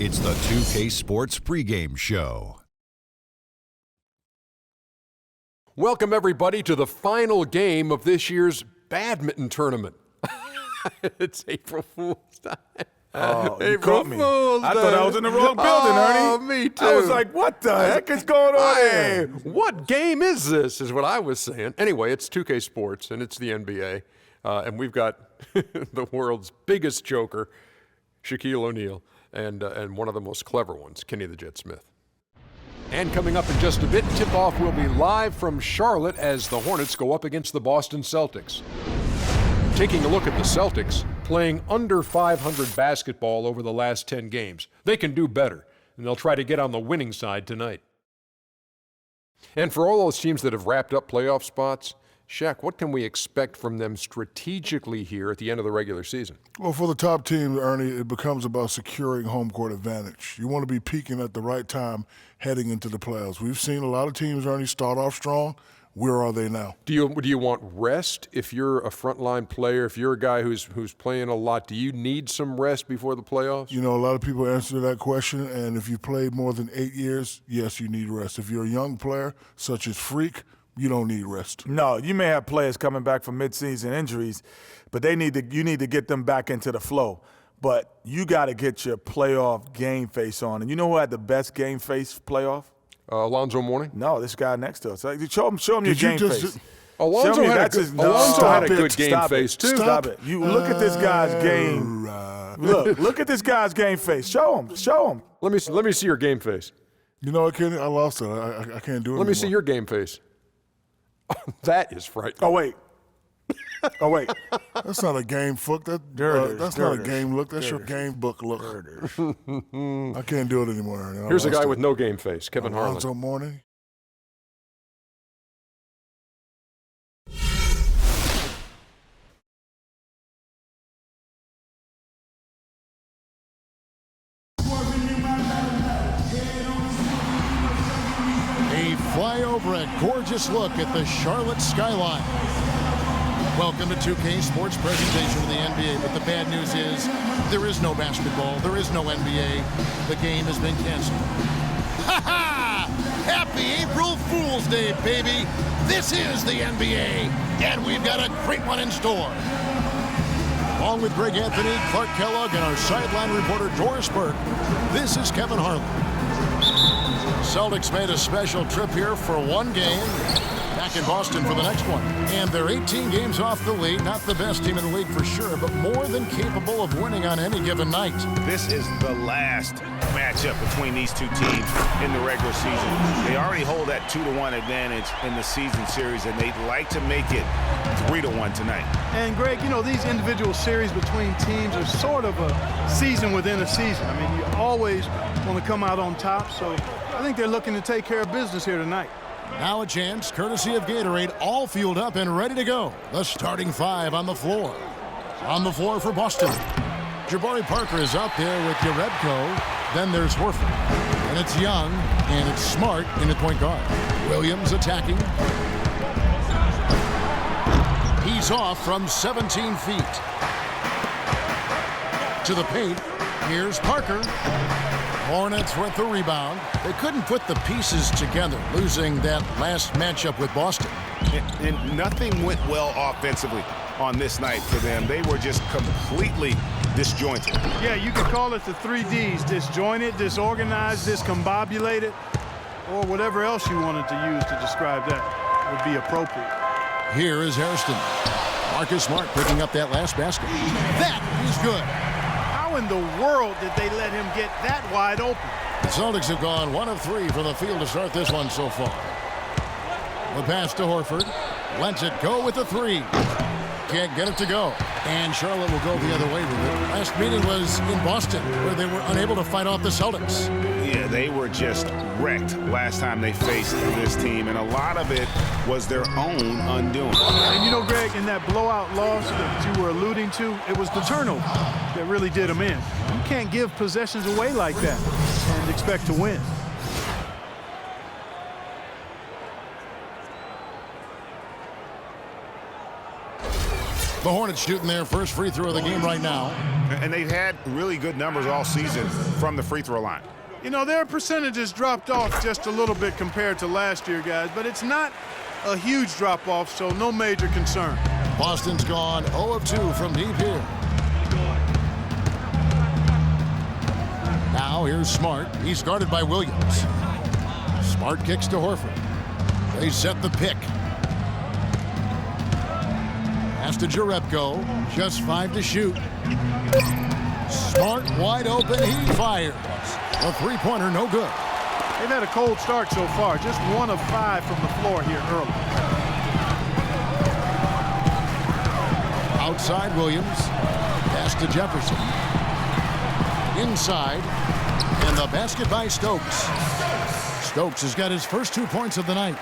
It's the 2K Sports pregame show. Welcome, everybody, to the final game of this year's badminton tournament. It's April Fool's Day. Oh, you April caught me. Fool's I thought I was in the wrong building, oh, Ernie. Me too. I was like, what the heck is going on here? What game is this, is what I was saying. Anyway, it's 2K Sports, and it's the NBA. And we've got the world's biggest joker, Shaquille O'Neal, and one of the most clever ones, Kenny the Jet Smith. And coming up in just a bit, tip-off will be live from Charlotte as the Hornets go up against the Boston Celtics. Taking a look at the Celtics, playing under 500 basketball over the last 10 games. They can do better, and they'll try to get on the winning side tonight. And for all those teams that have wrapped up playoff spots, Shaq, what can we expect from them strategically here at the end of the regular season? Well, for the top team, Ernie, it becomes about securing home court advantage. You want to be peaking at the right time heading into the playoffs. We've seen a lot of teams, Ernie, start off strong. Where are they now? Do you want rest if you're a frontline player? If you're a guy who's playing a lot, do you need some rest before the playoffs? You know, a lot of people answer that question, and if you played more than 8 years, yes, you need rest. If you're a young player, such as Freak, you don't need rest. No, you may have players coming back from midseason injuries, but you need to get them back into the flow. But you got to get your playoff game face on. And you know who had the best game face playoff? Alonzo Mourning? No, this guy next to us. Show him your game face. Alonzo had a good game face, too. Stop it. You look at this guy's game. Look at this guy's game face. Show him. Let me see your game face. You know what, Kenny? I lost it. I can't do it Let me see your game face. That is frightening. Oh, wait. That's not a game look. That's not a game look. That's your game book look. I can't do it anymore, Ernie. Here's a guy with no game face, Kevin Harlan. Alonzo Mourning. A flyover, a gorgeous look at the Charlotte skyline. Welcome to 2K Sports presentation of the NBA, but the bad news is there is no basketball, there is no NBA. The game has been canceled. Ha ha! Happy April Fool's Day, baby! This is the NBA, and we've got a great one in store. Along with Greg Anthony, Clark Kellogg, and our sideline reporter Doris Burke, this is Kevin Harlan. Celtics made a special trip here for one game, back in Boston for the next one. And they're 18 games off the lead. Not the best team in the league for sure, but more than capable of winning on any given night. This is the last matchup between these two teams in the regular season. They already hold that 2-1 advantage in the season series, and they'd like to make it 3-1 tonight. And Greg, you know, these individual series between teams are sort of a season within a season. I mean, you always want to come out on top, so I think they're looking to take care of business here tonight. Now a chance, courtesy of Gatorade, all fueled up and ready to go. The starting five on the floor. On the floor for Boston. Jabari Parker is out there with Jerebko. Then there's Horford. And it's Young, and it's Smart in the point guard. Williams attacking. He's off from 17 feet. To the paint. Here's Parker. Hornets with the rebound. They couldn't put the pieces together, losing that last matchup with Boston. And nothing went well offensively on this night for them. They were just completely disjointed. Yeah, you could call it the 3 Ds, disjointed, disorganized, discombobulated, or whatever else you wanted to use to describe that would be appropriate. Here is Hairston. Marcus Smart picking up that last basket. That is good. How in the world did they let him get that wide open? The Celtics have gone 1 of 3 from the field to start this one so far. The pass to Horford. Lets it go with the 3. Can't get it to go. And Charlotte will go the other way with it. Last meeting was in Boston, where they were unable to fight off the Celtics. Yeah, they were just wrecked last time they faced this team, and a lot of it was their own undoing. And you know, Greg, in that blowout loss that you were alluding to, it was the turnover that really did them in. You can't give possessions away like that and expect to win. The Hornets shooting their first free throw of the game right now. And they've had really good numbers all season from the free throw line. You know, their percentages dropped off just a little bit compared to last year, guys, but it's not a huge drop-off, so no major concern. Boston's gone 0 of 2 from deep here. Now here's Smart. He's guarded by Williams. Smart kicks to Horford. They set the pick. Pass to Jerebko. Just 5 to shoot. Smart wide open. He fires. A three-pointer, no good. They've had a cold start so far. Just 1 of 5 from the floor here early. Outside Williams. Pass to Jefferson. Inside. And the basket by Stokes. Stokes has got his first 2 points of the night.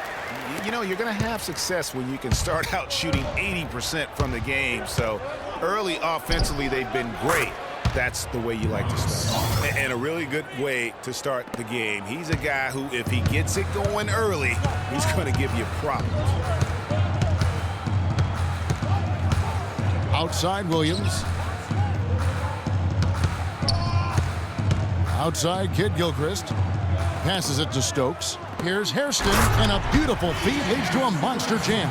You know, you're going to have success when you can start out shooting 80% from the game. So early offensively, they've been great. That's the way you like to start. And a really good way to start the game. He's a guy who, if he gets it going early, he's going to give you problems. Outside Williams. Outside Kid Gilchrist. Passes it to Stokes. Here's Hairston, and a beautiful feed leads to a monster jam.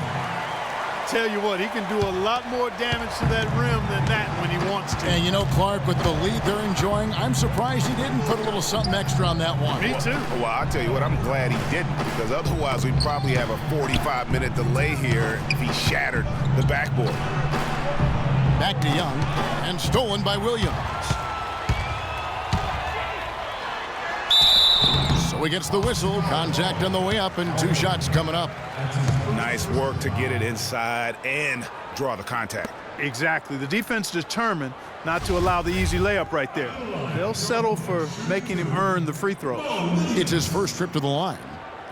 Tell you what, he can do a lot more damage to that rim than that when he wants to. And you know, Clark, with the lead they're enjoying, I'm surprised he didn't put a little something extra on that one. Me too. Well, I'll tell you what, I'm glad he didn't, because otherwise we'd probably have a 45-minute delay here if he shattered the backboard. Back to Young, and stolen by Williams. So he gets the whistle. Contact on the way up, and 2 shots coming up. Nice work to get it inside and draw the contact. Exactly. The defense determined not to allow the easy layup right there. They'll settle for making him earn the free throw. It's his first trip to the line.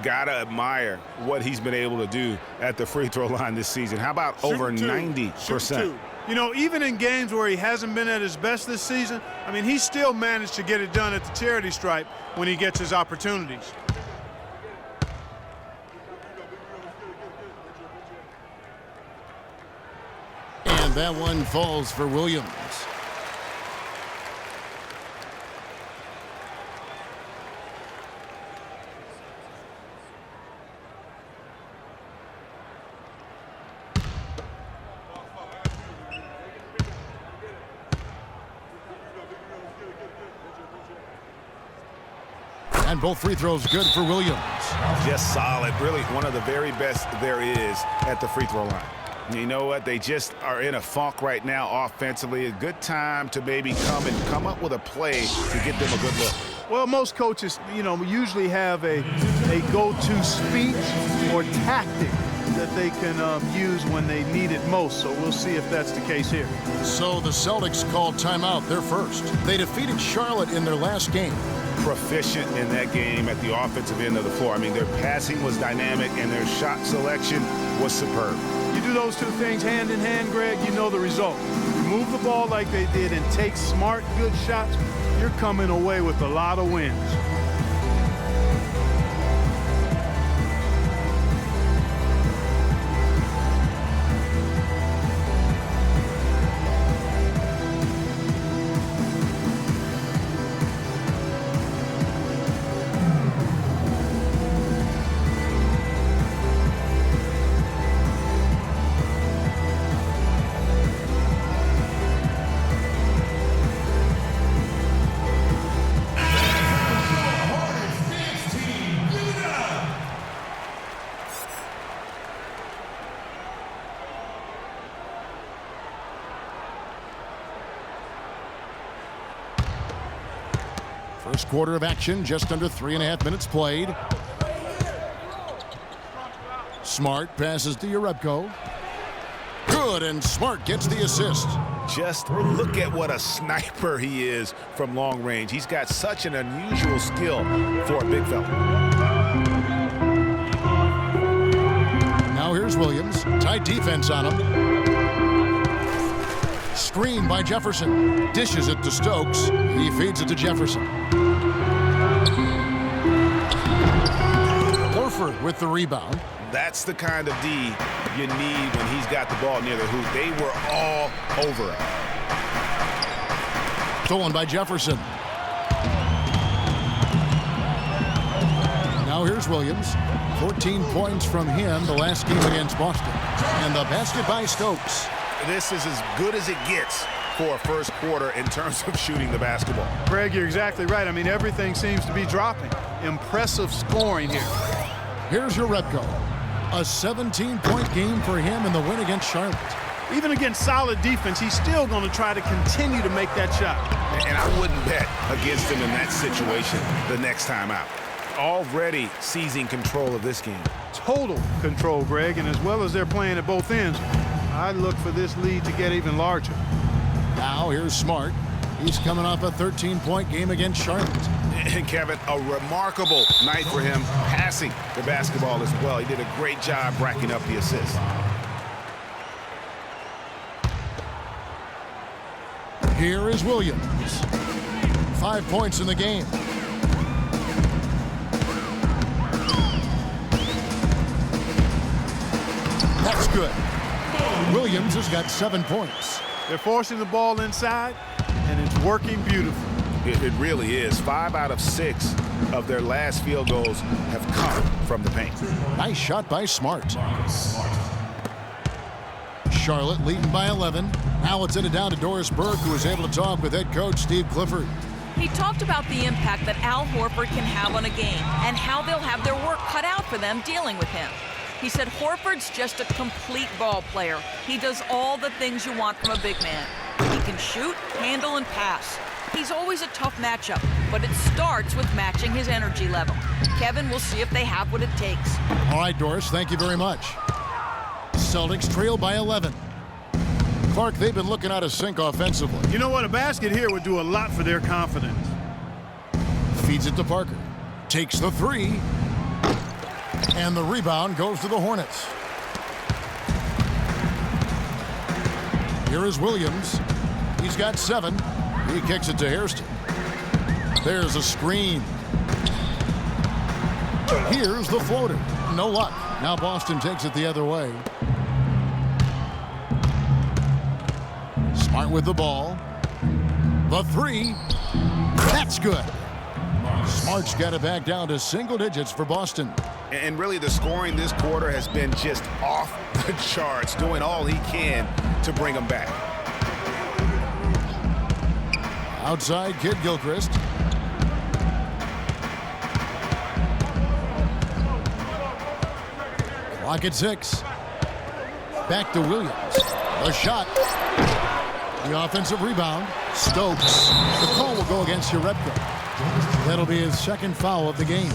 Gotta admire what he's been able to do at the free throw line this season. How about over 90%? You know, even in games where he hasn't been at his best this season, I mean, he still managed to get it done at the charity stripe when he gets his opportunities. And that one falls for Williams. And both free throws good for Williams. Just solid. Really one of the very best there is at the free throw line. You know what? They just are in a funk right now offensively. A good time to maybe come up with a play to get them a good look. Well, most coaches, you know, usually have a go-to speech or tactic that they can use when they need it most. So we'll see if that's the case here. So the Celtics called timeout. They're first. They defeated Charlotte in their last game. Proficient in that game at the offensive end of the floor. I mean, their passing was dynamic and their shot selection was superb. You do those 2 things hand in hand, Greg, you know the result. You move the ball like they did and take smart, good shots, you're coming away with a lot of wins. First quarter of action, just under 3.5 minutes played. Smart passes to Jerebko. Good, and Smart gets the assist. Just look at what a sniper he is from long range. He's got such an unusual skill for a big fella. Now here's Williams. Tight defense on him. Screen by Jefferson. Dishes it to Stokes. He feeds it to Jefferson. Horford with the rebound. That's the kind of D you need when he's got the ball near the hoop. They were all over it. Stolen by Jefferson. Now here's Williams. 14 points from him the last game against Boston. And the basket by Stokes. This is as good as it gets for a first quarter in terms of shooting the basketball. Greg, you're exactly right. I mean, everything seems to be dropping. Impressive scoring here. Here's your Rebko. A 17-point game for him in the win against Charlotte. Even against solid defense, he's still going to try to continue to make that shot. And I wouldn't bet against him in that situation the next time out. Already seizing control of this game. Total control, Greg, and as well as they're playing at both ends, I look for this lead to get even larger. Now here's Smart. He's coming off a 13-point game against Charlotte. And Kevin, a remarkable night for him passing the basketball as well. He did a great job racking up the assists. Here is Williams. 5 points in the game. That's good. Williams has got 7 points. They're forcing the ball inside, and it's working beautifully. It really is. 5 out of 6 of their last field goals have come from the paint. Nice shot by Smart. Charlotte leading by 11. Now it's headed down to Doris Burke, who was able to talk with head coach Steve Clifford. He talked about the impact that Al Horford can have on a game and how they'll have their work cut out for them dealing with him. He said Horford's just a complete ball player. He does all the things you want from a big man. He can shoot, handle, and pass. He's always a tough matchup, but it starts with matching his energy level. Kevin will see if they have what it takes. All right, Doris, thank you very much. Celtics trail by 11. Clark, they've been looking out of sync offensively. You know what? A basket here would do a lot for their confidence. Feeds it to Parker. Takes the three. And the rebound goes to the Hornets. Here is Williams. He's got 7. He kicks it to Hairston. There's a screen. Here's the floater. No luck. Now Boston takes it the other way. Smart with the ball. The three. That's good. Smart's got it back down to single digits for Boston. And really the scoring this quarter has been just off the charts, doing all he can to bring them back. Outside, Kid Gilchrist. Clock at 6. Back to Williams. The shot. The offensive rebound. Stokes. The call will go against Jerebko. That'll be his second foul of the game.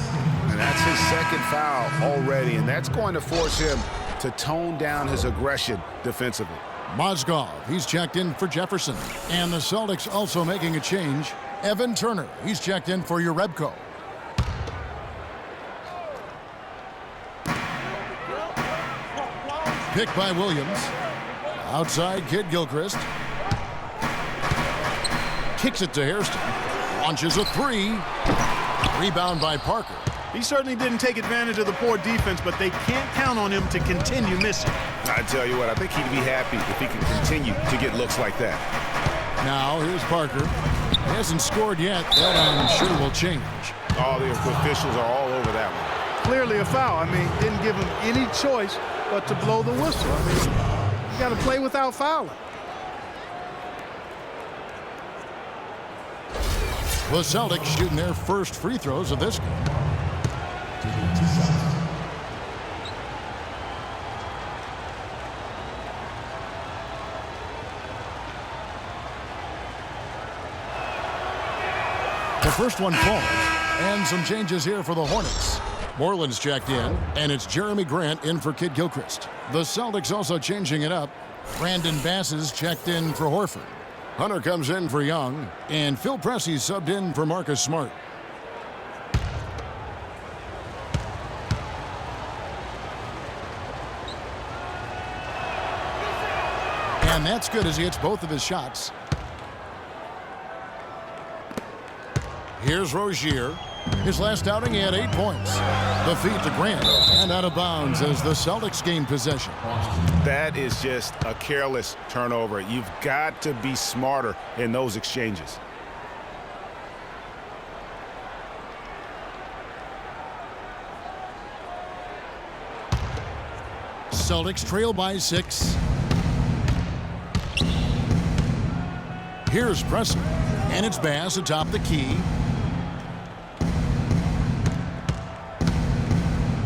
And that's his second foul already, and that's going to force him to tone down his aggression defensively. Mozgov, he's checked in for Jefferson. And the Celtics also making a change. Evan Turner, he's checked in for Jerebko. Picked by Williams. Outside, Kid Gilchrist. Kicks it to Hairston. Launches a three. Rebound by Parker. He certainly didn't take advantage of the poor defense, but they can't count on him to continue missing. I tell you what, I think he'd be happy if he can continue to get looks like that. Now here's Parker. He hasn't scored yet. That I'm sure will change. All the officials are all over that one. Clearly a foul. I mean, didn't give him any choice but to blow the whistle. I mean, you got to play without fouling. The Celtics shooting their first free throws of this game. The first one falls, and some changes here for the Hornets. Moreland's checked in, and it's Jeremy Grant in for Kid Gilchrist. The Celtics also changing it up. Brandon Bass is checked in for Horford. Hunter comes in for Young, and Phil Pressey subbed in for Marcus Smart. And that's good as he hits both of his shots. Here's Rozier. His last outing, he had 8 points. The feed to Grant, and out of bounds as the Celtics gain possession. That is just a careless turnover. You've got to be smarter in those exchanges. Celtics trail by 6. Here's Preston, and it's Bass atop the key.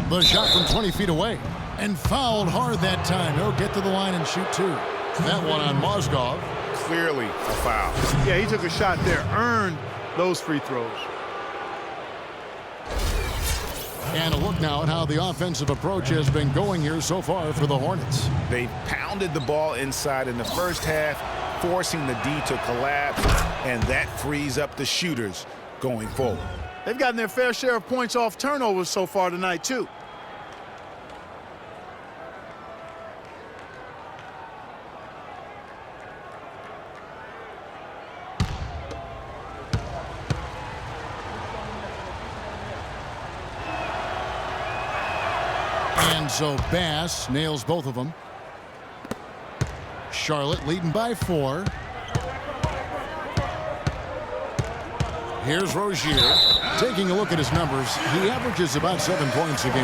The shot from 20 feet away, and fouled hard that time. He'll get to the line and shoot 2. That one on Mozgov. Clearly a foul. Yeah, he took a shot there, earned those free throws. And a look now at how the offensive approach has been going here so far for the Hornets. They pounded the ball inside in the first half, forcing the D to collapse, and that frees up the shooters going forward. They've gotten their fair share of points off turnovers so far tonight, too. And so Bass nails both of them. Charlotte leading by 4. Here's Rozier. Taking a look at his numbers, he averages about 7 points a game.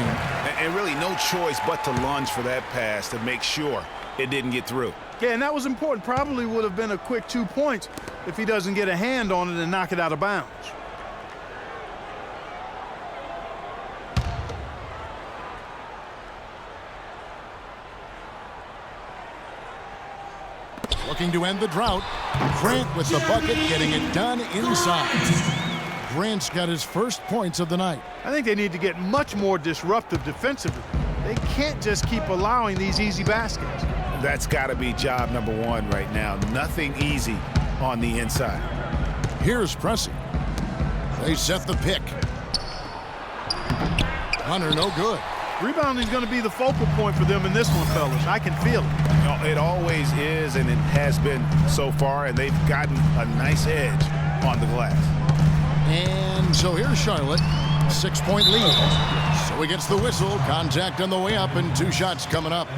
And really no choice but to lunge for that pass to make sure it didn't get through. Yeah, and that was important. Probably would have been a quick 2 points if he doesn't get a hand on it and knock it out of bounds. Looking to end the drought. Grant with the bucket, getting it done inside. Grant's got his first points of the night. I think they need to get much more disruptive defensively. They can't just keep allowing these easy baskets. That's got to be job number 1 right now. Nothing easy on the inside. Here's Pressey. They set the pick. Hunter, no good. Rebounding is going to be the focal point for them in this one, fellas. I can feel it. It always is, and it has been so far, and they've gotten a nice edge on the glass. And so here's Charlotte, 6-point lead. So he gets the whistle, contact on the way up, and 2 shots coming up.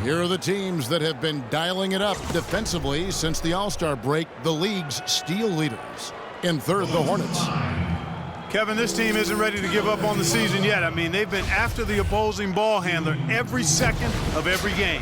Here are the teams that have been dialing it up defensively since the All-Star break, the league's steal leaders. In third, the Hornets. Kevin, this team isn't ready to give up on the season yet. I mean, they've been after the opposing ball handler every second of every game.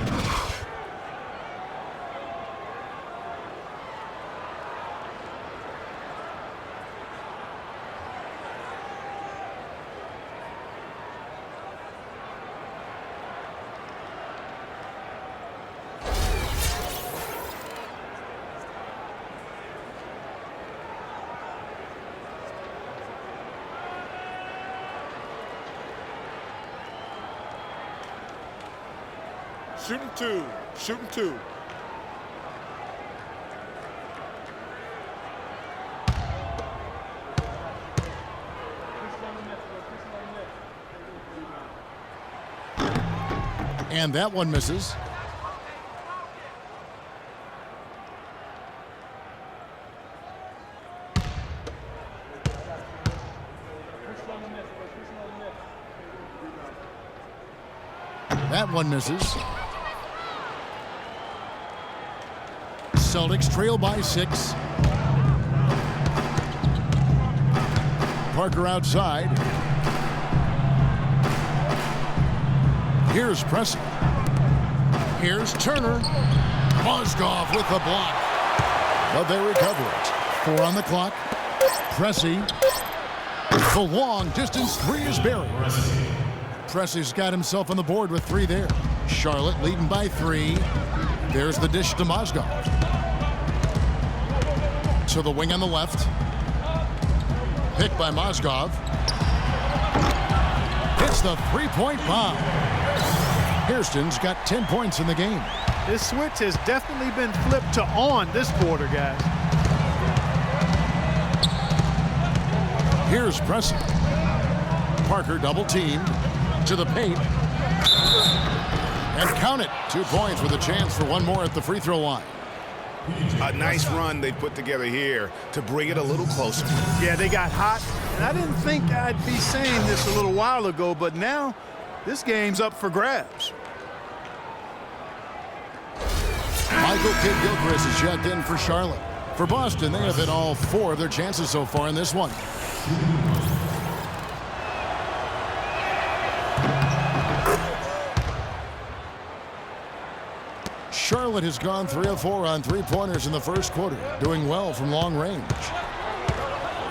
Shooting 2. Shooting 2. And that one misses. That one misses. Celtics trail by 6. Parker outside. Here's Preston. Here's Turner. Mozgov with the block. But they recover it. 4 on the clock. Pressey. The long distance 3 is buried. Pressey's got himself on the board with 3 there. Charlotte leading by 3. There's the dish to Mozgov. To the wing on the left. Picked by Mozgov. Hits the 3-point bomb. Hairston's got 10 points in the game. This switch has definitely been flipped to on this quarter, guys. Here's Preston. Parker double teamed to the paint. And count it. 2 points with a chance for one more at the free throw line. A nice run they put together here to bring it a little closer. Yeah, they got hot, and I didn't think I'd be saying this a little while ago, but now this game's up for grabs. Michael Kidd-Gilchrist is checked in for Charlotte. For Boston, they have hit all 4 of their chances so far in this one. Charlotte has gone 3 of 4 on three-pointers in the first quarter, doing well from long range.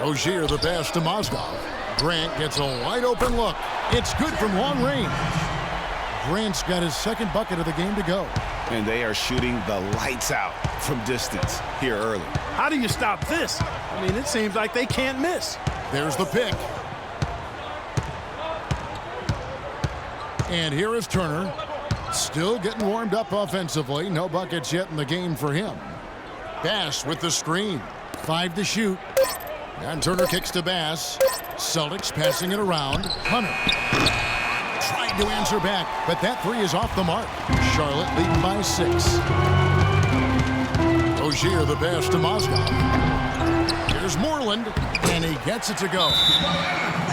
Rozier the pass to Mozgov. Grant gets a wide-open look. It's good from long range. Grant's got his second bucket of the game to go. And they are shooting the lights out from distance here early. How do you stop this? I mean, it seems like they can't miss. There's the pick. And here is Turner. Still getting warmed up offensively. No buckets yet in the game for him. Bass with the screen. 5 to shoot. And Turner kicks to Bass. Celtics passing it around. Hunter tried to answer back, but that 3 is off the mark. Charlotte leading by 6. Rozier the pass to Mozgov. Here's Moreland, and he gets it to go.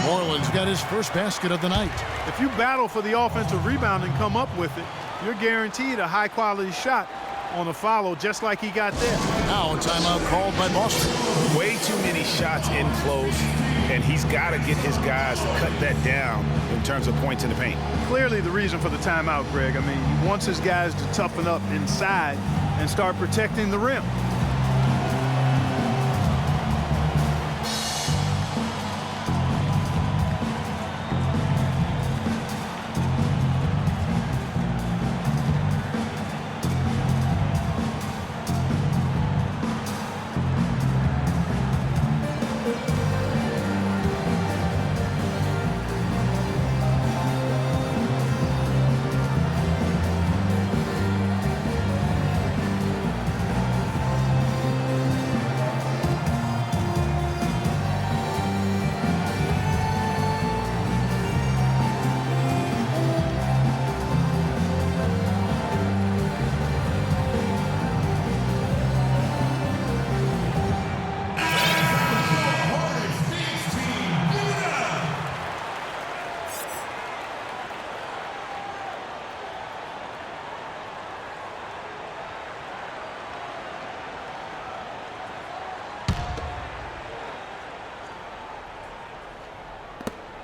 Moreland's got his first basket of the night. If you battle for the offensive rebound and come up with it, you're guaranteed a high-quality shot on a follow, just like he got there. Now a timeout called by Boston. Way too many shots in close, and he's got to get his guys to cut that down in terms of points in the paint. Clearly the reason for the timeout, Greg. I mean, he wants his guys to toughen up inside and start protecting the rim.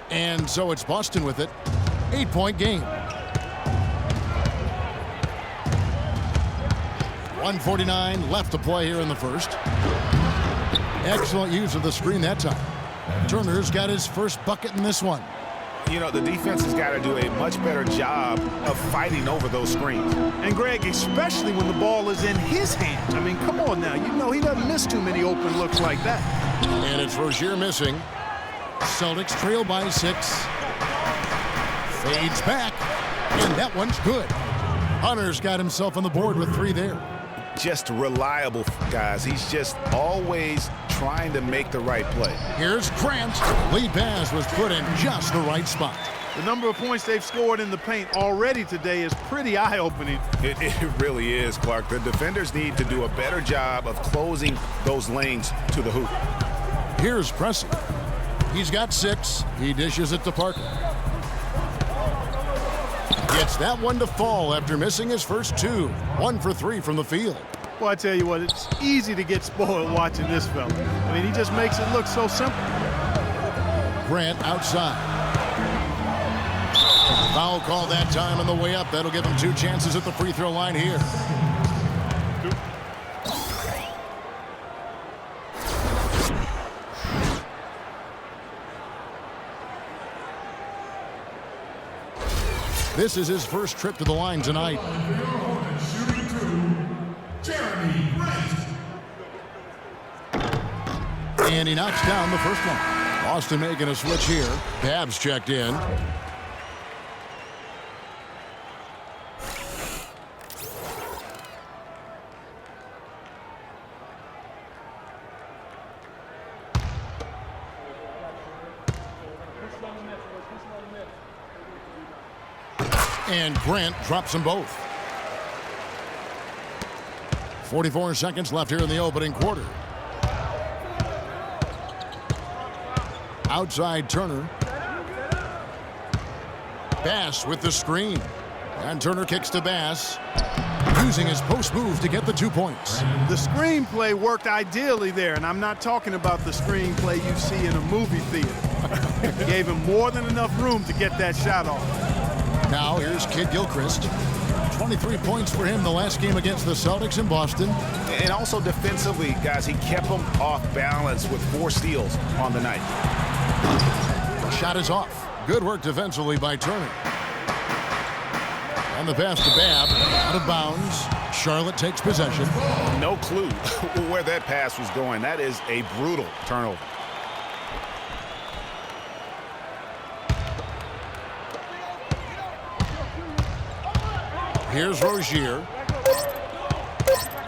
And so it's Boston with it. 8-point game. 1:49 left to play here in the first. Excellent use of the screen that time. Turner's got his first bucket in this one. You know, the defense has got to do a much better job of fighting over those screens. And Greg, especially when the ball is in his hands. I mean, come on now. You know he doesn't miss too many open looks like that. And it's Rozier missing. Celtics trail by 6. Fades back. And that one's good. Hunter's got himself on the board with 3 there. Just reliable, guys. He's just always trying to make the right play. Here's Grant. Lead pass was put in just the right spot. The number of points they've scored in the paint already today is pretty eye-opening. It really is, Clark. The defenders need to do a better job of closing those lanes to the hoop. Here's Pressey. He's got 6. He dishes it to Parker. Gets that one to fall after missing his first 2. 1 for 3 from the field. Well, I tell you what, it's easy to get spoiled watching this fella. I mean, he just makes it look so simple. Grant outside. Foul call that time on the way up. That'll give him 2 chances at the free throw line here. This is his first trip to the line tonight. And he knocks down the first one. Boston making a switch here. Babs checked in. And Grant drops them both. 44 seconds left here in the opening quarter. Outside Turner. Bass with the screen. And Turner kicks to Bass, using his post move to get the 2 points. The screenplay worked ideally there, and I'm not talking about the screenplay you see in a movie theater. Gave him more than enough room to get that shot off. Now here's Kid Gilchrist. 23 points for him the last game against the Celtics in Boston. And also defensively, guys, he kept them off balance with 4 steals on the night. Shot is off. Good work defensively by Turner. And the pass to Babb, out of bounds. Charlotte takes possession. No clue where that pass was going. That is a brutal turnover. Here's Rozier.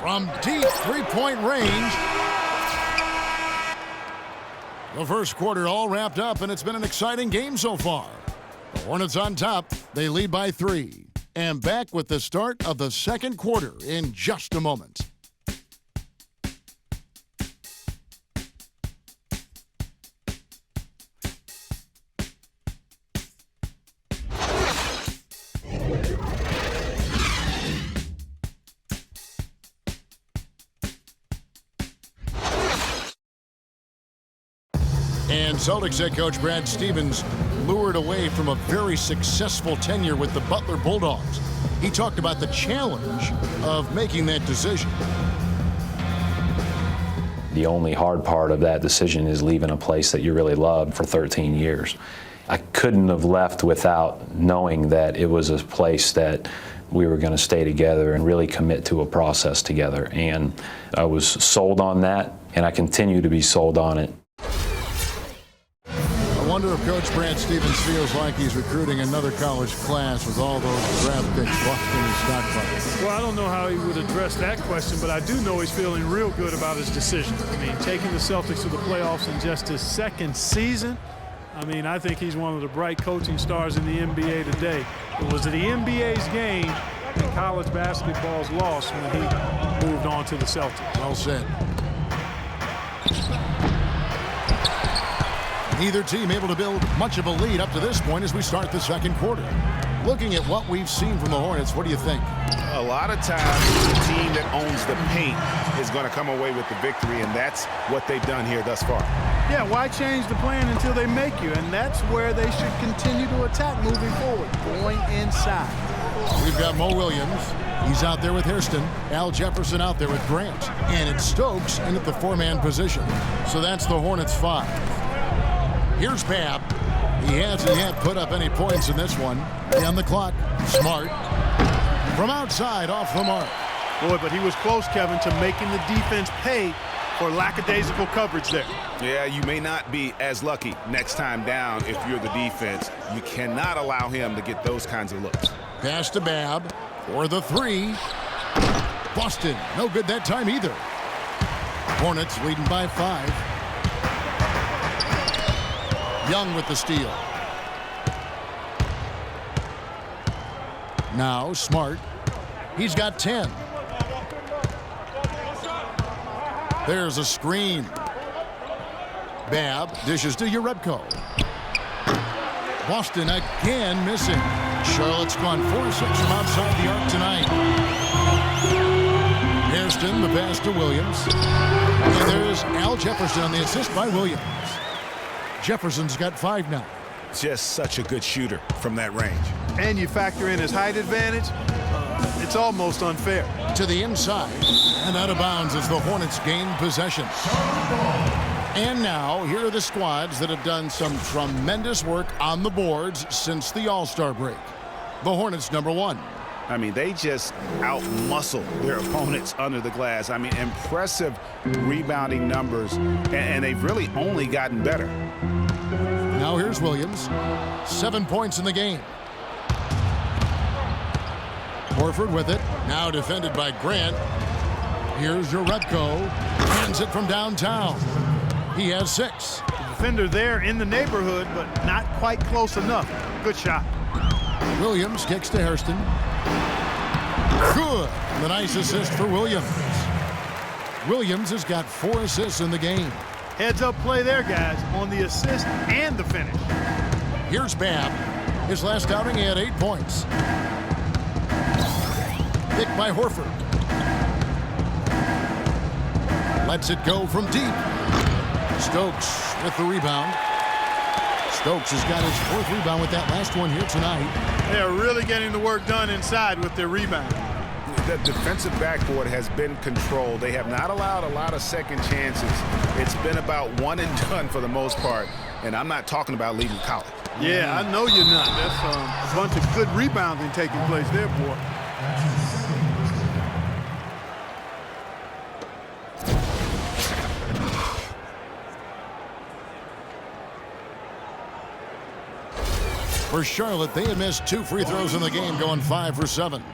From deep three-point range. The first quarter all wrapped up, and it's been an exciting game so far. The Hornets on top. They lead by 3. And back with the start of the second quarter in just a moment. And Celtics head coach Brad Stevens lured away from a very successful tenure with the Butler Bulldogs. He talked about the challenge of making that decision. The only hard part of that decision is leaving a place that you really loved for 13 years. I couldn't have left without knowing that it was a place that we were going to stay together and really commit to a process together. And I was sold on that, and I continue to be sold on it. I wonder if Coach Brad Stevens feels like he's recruiting another college class with all those draft picks locked in his stockpile. Well, I don't know how he would address that question, but I do know he's feeling real good about his decision. I mean, taking the Celtics to the playoffs in just his second season, I mean, I think he's one of the bright coaching stars in the NBA today. It was the NBA's game and college basketball's loss when he moved on to the Celtics. Well said. Neither team able to build much of a lead up to this point as we start the second quarter. Looking at what we've seen from the Hornets, what do you think? A lot of times, the team that owns the paint is going to come away with the victory, and that's what they've done here thus far. Yeah, why change the plan until they make you? And that's where they should continue to attack moving forward, going inside. We've got Mo Williams. He's out there with Hairston. Al Jefferson out there with Grant. And it's Stokes in at the 4-man position. So that's the Hornets 5. Here's Babb. He hasn't yet put up any points in this one. On the clock, Smart. From outside, off the mark. Boy, but he was close, Kevin, to making the defense pay for lackadaisical coverage there. Yeah, you may not be as lucky next time down if you're the defense. You cannot allow him to get those kinds of looks. Pass to Babb for the 3. Boston, no good that time either. Hornets leading by 5. Young with the steal. Now Smart. He's got 10. There's a screen. Babb dishes to Jerebko. Boston again missing. Charlotte's gone 4-6 from outside the arc tonight. Hairston, the pass to Williams. And there's Al Jefferson on the assist by Williams. Jefferson's got 5 now. Just such a good shooter from that range. And you factor in his height advantage, it's almost unfair. To the inside, and out of bounds as the Hornets gain possession. And now, here are the squads that have done some tremendous work on the boards since the All-Star break. The Hornets, number 1. I mean, they just out-muscle their opponents under the glass. I mean, impressive rebounding numbers, and they've really only gotten better. Now here's Williams. 7 points in the game. Horford with it. Now defended by Grant. Here's Jerebko. Hands it from downtown. He has 6. The defender there in the neighborhood, but not quite close enough. Good shot. Williams kicks to Hairston. Good. The nice assist for Williams. Williams has got 4 assists in the game. Heads-up play there, guys, on the assist and the finish. Here's Babb. His last outing, he had 8 points. Picked by Horford. Lets it go from deep. Stokes with the rebound. Stokes has got his 4th rebound with that last one here tonight. They're really getting the work done inside with their rebound. The defensive backboard has been controlled. They have not allowed a lot of second chances. It's been about one and done for the most part, and I'm not talking about leaving college. Yeah, I know you're not. That's a bunch of good rebounding taking place there, boy. For Charlotte, they had missed 2 free throws in the game, going 5 for 7.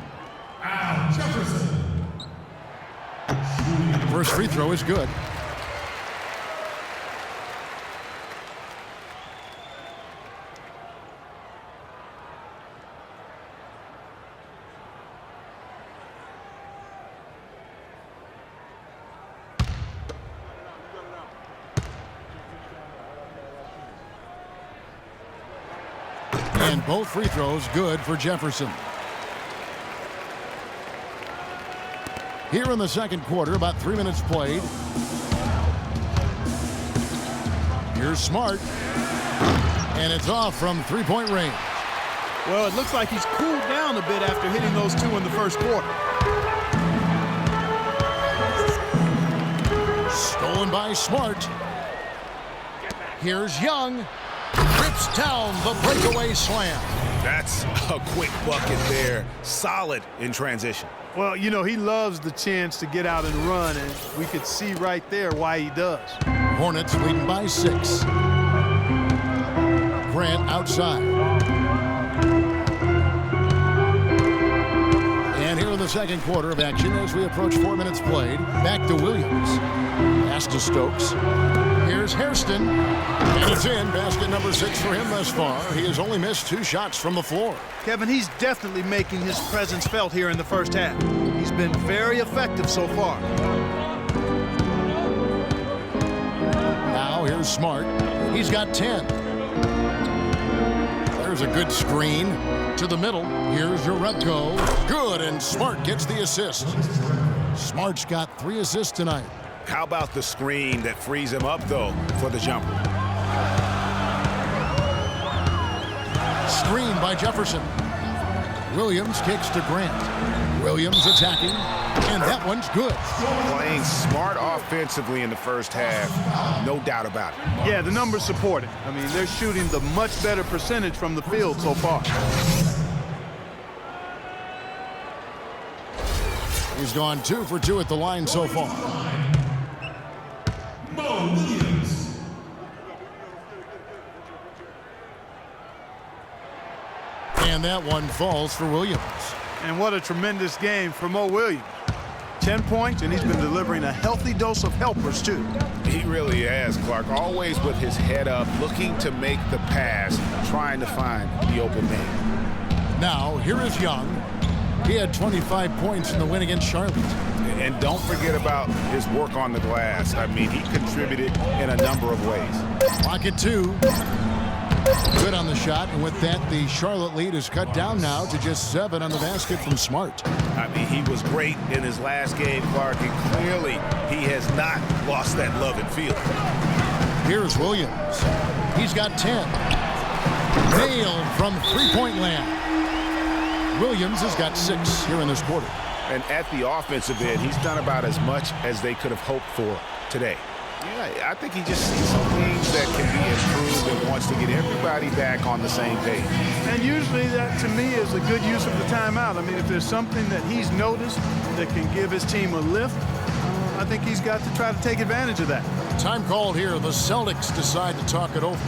First free throw is good. And both free throws good for Jefferson. Here in the second quarter, about 3 minutes played. Here's Smart. And it's off from 3-point range. Well, it looks like he's cooled down a bit after hitting those 2 in the first quarter. Stolen by Smart. Here's Young. Rips down the breakaway slam. That's a quick bucket there. Solid in transition. Well, you know, he loves the chance to get out and run, and we could see right there why he does. Hornets leading by 6. Grant outside. And here in the second quarter of action, as we approach 4 minutes played, back to Williams. Pass to Stokes. Here's Hairston. And it's in. Basket number 6 for him thus far. He has only missed 2 shots from the floor. Kevin, he's definitely making his presence felt here in the first half. He's been very effective so far. Now here's Smart. He's got 10. There's a good screen to the middle. Here's Urepko. Good, and Smart gets the assist. Smart's got 3 assists tonight. How about the screen that frees him up, though, for the jumper? Screen by Jefferson. Williams kicks to Grant. Williams attacking, and that one's good. Playing smart offensively in the first half, no doubt about it. Yeah, the numbers support it. I mean, they're shooting the much better percentage from the field so far. He's gone 2 for 2 at the line so far. Williams. And that one falls for Williams. And what a tremendous game for Mo Williams. 10 points, and he's been delivering a healthy dose of helpers, too. He really has, Clark. Always with his head up, looking to make the pass, trying to find the open man. Now, here is Young. He had 25 points in the win against Charlotte. And don't forget about his work on the glass. I mean, he contributed in a number of ways. Clock at 2. Good on the shot, and with that, the Charlotte lead is cut down now to just 7 on the basket from Smart. I mean, he was great in his last game, Clark, and clearly he has not lost that love and feel. Here's Williams. He's got 10. Nailed from 3-point land. Williams has got 6 here in this quarter. And at the offensive end, he's done about as much as they could have hoped for today. Yeah, I think he just sees some things that can be improved and wants to get everybody back on the same page. And usually that, to me, is a good use of the timeout. I mean, if there's something that he's noticed that can give his team a lift, I think he's got to try to take advantage of that. Time called here. The Celtics decide to talk it over.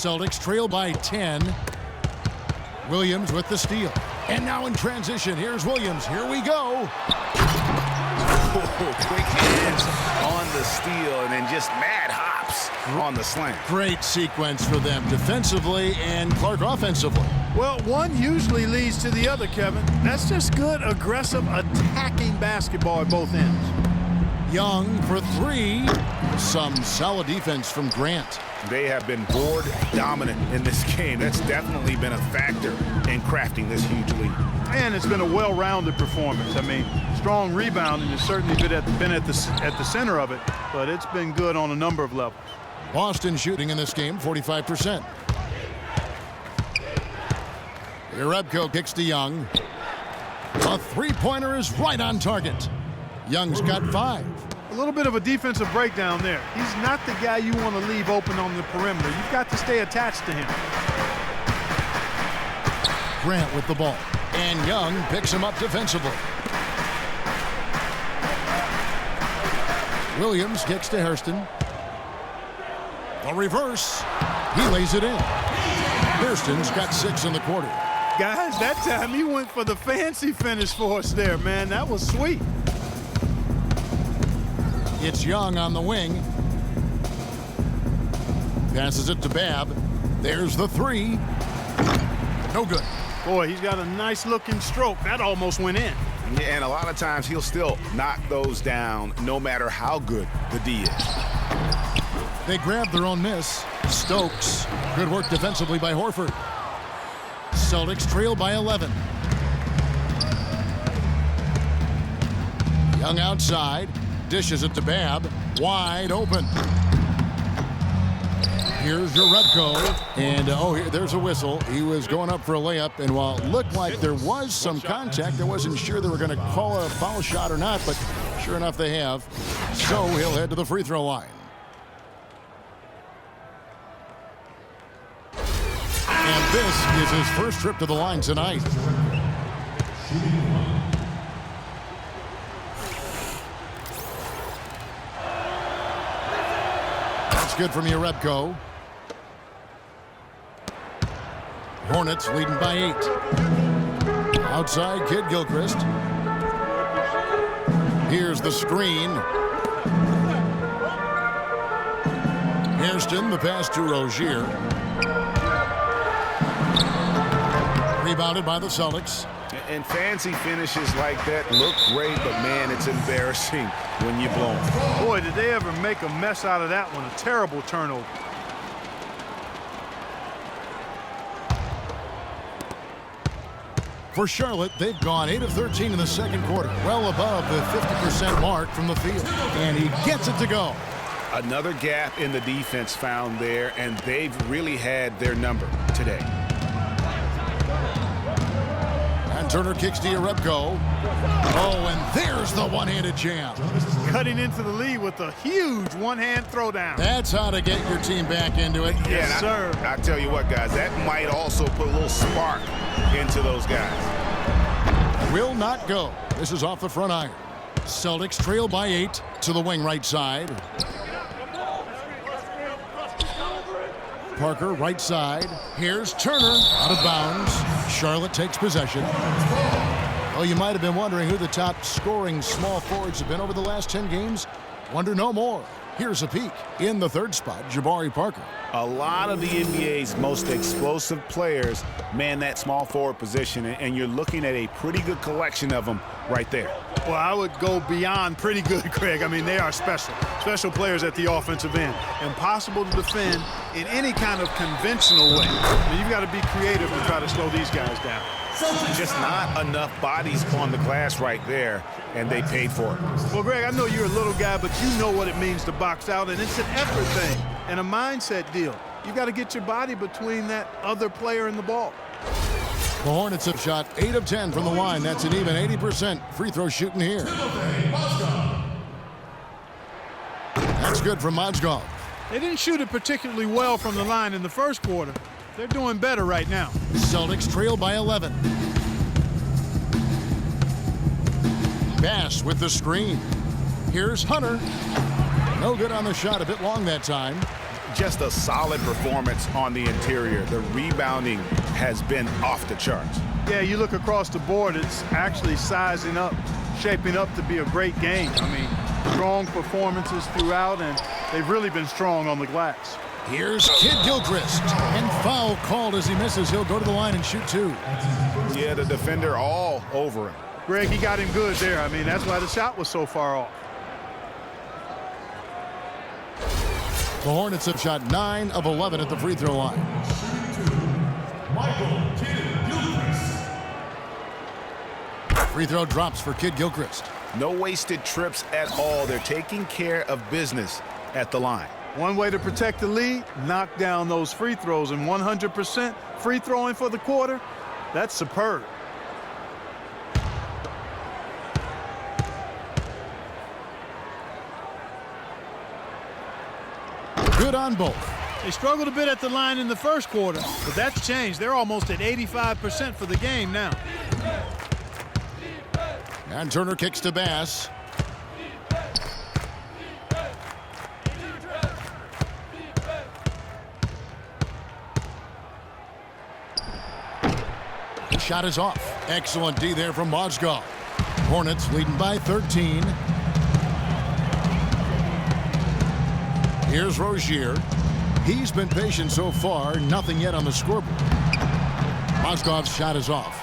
Celtics trail by 10. Williams with the steal. And now in transition, here's Williams. Here we go. Quick hands on the steal and then just mad hops on the slam. Great sequence for them defensively and Clark offensively. Well, one usually leads to the other, Kevin. That's just good, aggressive, attacking basketball at both ends. Young for three. Some solid defense from Grant. They have been board dominant in this game. That's definitely been a factor in crafting this huge lead. And it's been a well-rounded performance. I mean, strong rebounding has certainly been at the center of it, but it's been good on a number of levels. Boston shooting in this game 45%. Jerebko kicks to Young. A three-pointer is right on target. Young's got 5. A little bit of a defensive breakdown there. He's not the guy you want to leave open on the perimeter. You've got to stay attached to him. Grant with the ball. And Young picks him up defensively. Williams kicks to Hairston. A reverse. He lays it in. Hairston's got 6 in the quarter. Guys, that time he went for the fancy finish for us there, man. That was sweet. It's Young on the wing. Passes it to Babb. There's the 3. No good. Boy, he's got a nice-looking stroke. That almost went in. Yeah, and a lot of times he'll still knock those down no matter how good the D is. They grab their own miss. Stokes. Good work defensively by Horford. Celtics trail by 11. Young outside. Dishes it to Babb. Wide open. Here's Jerebko. And, there's a whistle. He was going up for a layup. And while it looked like there was some contact, I wasn't sure they were going to call a foul shot or not. But sure enough, they have. So he'll head to the free throw line. And this is his first trip to the line tonight. That's good from Jerebko. Hornets leading by 8. Outside, Kid Gilchrist. Here's the screen. Hairston, the pass to Rozier. Rebounded by the Celtics. And fancy finishes like that look great, but man, it's embarrassing when you blow them. Boy, did they ever make a mess out of that one. A terrible turnover. For Charlotte, they've gone 8 of 13 in the second quarter, well above the 50% mark from the field. And he gets it to go. Another gap in the defense found there, and they've really had their number today. And Turner kicks to Jerebko. Oh, and there's the one-handed jam. Cutting into the lead with a huge one-hand throwdown. That's how to get your team back into it. Yes, sir. I tell you what, guys, that might also put a little spark into those guys. Will not go. This is off the front iron. Celtics trail by 8 to the wing right side. Parker right side. Here's Turner out of bounds. Charlotte takes possession. Oh, you might have been wondering who the top scoring small forwards have been over the last 10 games. Wonder no more. Here's a peek. In the third spot, Jabari Parker. A lot of the NBA's most explosive players man that small forward position, and you're looking at a pretty good collection of them right there. Well, I would go beyond pretty good, Craig. I mean, they are special players at the offensive end. Impossible to defend in any kind of conventional way. I mean, you've got to be creative to try to slow these guys down. Just not enough bodies on the glass right there, and they paid for it. Well, Greg, I know you're a little guy, but you know what it means to box out, and it's an effort thing and a mindset deal. You've got to get your body between that other player and the ball. The Hornets have shot 8 of 10 from the line. That's an even 80% free throw shooting here. That's good from Mozgov. They didn't shoot it particularly well from the line in the first quarter. They're doing better right now. Celtics trail by 11. Bass with the screen. Here's Hunter. No good on the shot, a bit long that time. just a solid performance on the interior. The rebounding has been off the charts. Yeah, you look across the board, it's actually sizing up, shaping up to be a great game. I mean, strong performances throughout, and they've really been strong on the glass. Here's Kid Gilchrist, and foul called as he misses. He'll go to the line and shoot 2. Yeah, the defender all over him. Greg, he got him good there. I mean, that's why the shot was so far off. The Hornets have shot 9 of 11 at the free throw line. Free throw drops for Kid Gilchrist. No wasted trips at all. They're taking care of business at the line. One way to protect the lead, knock down those free throws, and 100% free throwing for the quarter, that's superb. Good on both. They struggled a bit at the line in the first quarter, but that's changed. They're almost at 85% for the game now. And Turner kicks to Bass. The shot is off. Excellent D there from Mozgov. Hornets leading by 13. Here's Rozier. He's been patient so far. Nothing yet on the scoreboard. Mozgov's shot is off.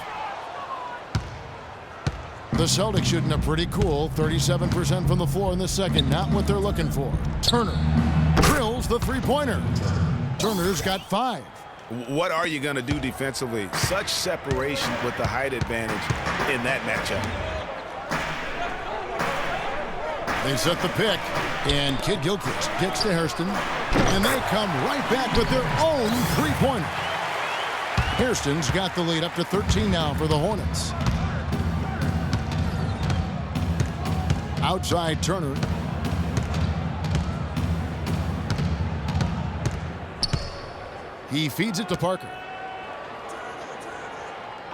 The Celtics shooting a pretty cool 37% from the floor in the second. Not what they're looking for. Turner drills the three-pointer. Turner's got 5. What are you going to do defensively? Such separation with the height advantage in that matchup. They set the pick, and Kid Gilchrist kicks to Hairston, and they come right back with their own three-pointer. Hairston's got the lead up to 13 now for the Hornets. Outside Turner. He feeds it to Parker.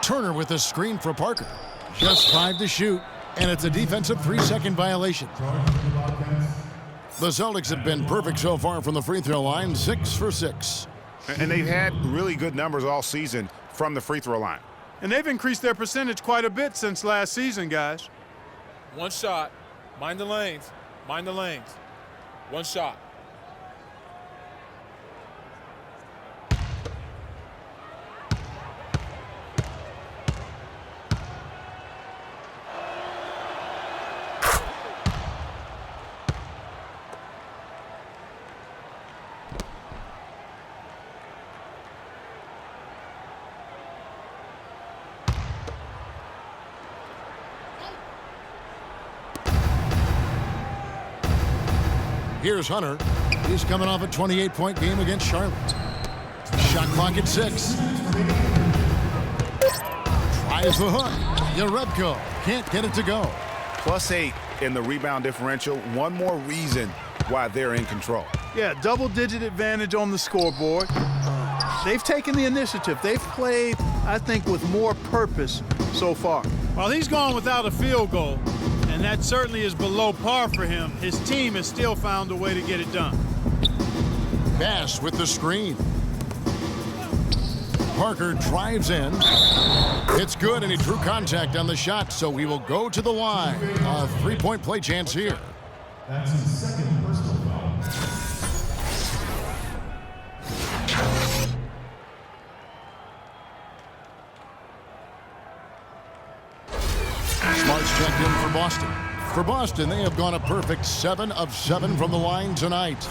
Turner with a screen for Parker. Just 5 to shoot, and it's a defensive 3-second violation. The Celtics have been perfect so far from the free throw line, 6 for 6. And they've had really good numbers all season from the free throw line. And they've increased their percentage quite a bit since last season, guys. One shot. Mind the lanes. Mind the lanes. One shot. Here's Hunter. He's coming off a 28-point game against Charlotte. Shot clock at 6. Tries the hook. Yarebko can't get it to go. +8 in the rebound differential. One more reason why they're in control. Yeah, double-digit advantage on the scoreboard. They've taken the initiative. They've played, I think, with more purpose so far. While he's gone without a field goal, and that certainly is below par for him, his team has still found a way to get it done. Bass with the screen. Parker drives in. It's good, and he drew contact on the shot, so he will go to the line. A three-point play chance here. That's his second personal foul. Smart's checked in for Boston. For Boston, they have gone a perfect 7 of 7 from the line tonight.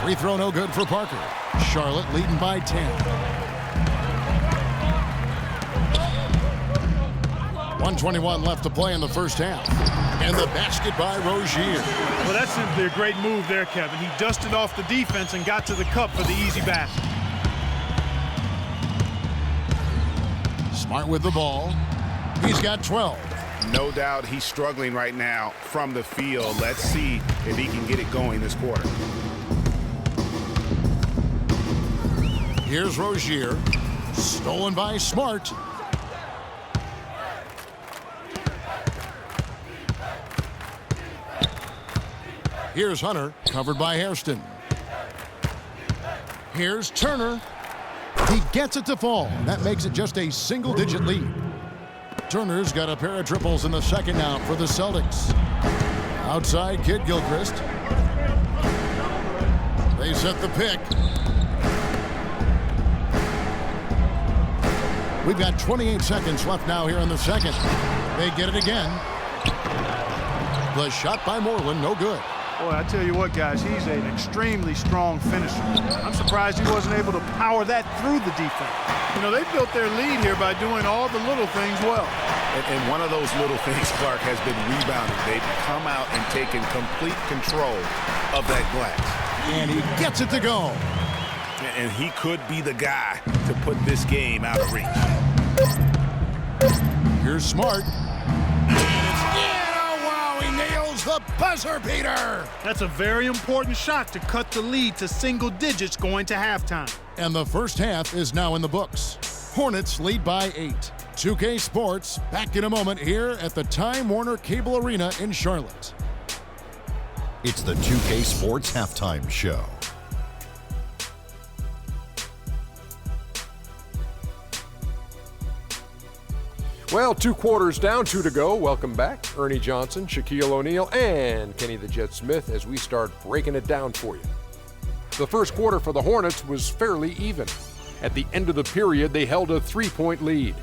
Free throw no good for Parker. Charlotte leading by 10. 1:21 left to play in the first half. And the basket by Rozier. Well, that's simply a great move there, Kevin. He dusted off the defense and got to the cup for the easy basket. Smart with the ball. He's got 12. No doubt he's struggling right now from the field. Let's see if he can get it going this quarter. Here's Rozier. Stolen by Smart. Here's Hunter, covered by Hairston. Here's Turner. He gets it to fall. That makes it just a single-digit lead. Turner's got a pair of triples in the second now for the Celtics. Outside, Kid Gilchrist. They set the pick. We've got 28 seconds left now here in the second. They get it again. The shot by Moreland, no good. Boy, I tell you what, guys, he's an extremely strong finisher. I'm surprised he wasn't able to power that through the defense. You know, they built their lead here by doing all the little things well. And one of those little things, Clark, has been rebounding. They've come out and taken complete control of that glass. And he gets it to go. And he could be the guy to put this game out of reach. Here's Smart. The buzzer beater. That's a very important shot to cut the lead to single digits going to halftime. And the first half is now in the books. Hornets lead by 8. 2K Sports back in a moment here at the Time Warner Cable Arena in Charlotte. It's the 2K Sports Halftime Show. Well, 2 quarters down, 2 to go. Welcome back, Ernie Johnson, Shaquille O'Neal, and Kenny the Jet Smith as we start breaking it down for you. The first quarter for the Hornets was fairly even. At the end of the period, they held a 3-point lead.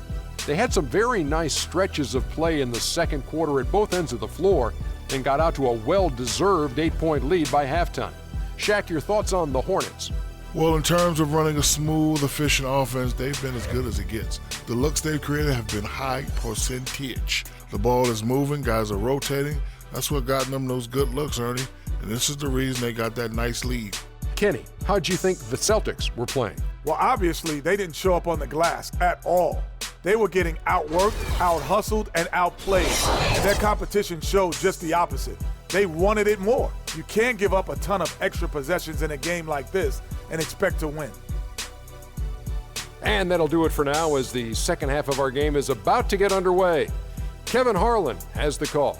They had some very nice stretches of play in the second quarter at both ends of the floor and got out to a well-deserved 8-point lead by halftime. Shaq, your thoughts on the Hornets? Well, in terms of running a smooth, efficient offense, they've been as good as it gets. The looks they've created have been high percentage. The ball is moving, guys are rotating. That's what got them those good looks, Ernie. And this is the reason they got that nice lead. Kenny, how'd you think the Celtics were playing? Well, obviously, they didn't show up on the glass at all. They were getting outworked, out-hustled, and outplayed. And their competition showed just the opposite. They wanted it more. You can't give up a ton of extra possessions in a game like this and expect to win. And that'll do it for now as the second half of our game is about to get underway. Kevin Harlan has the call.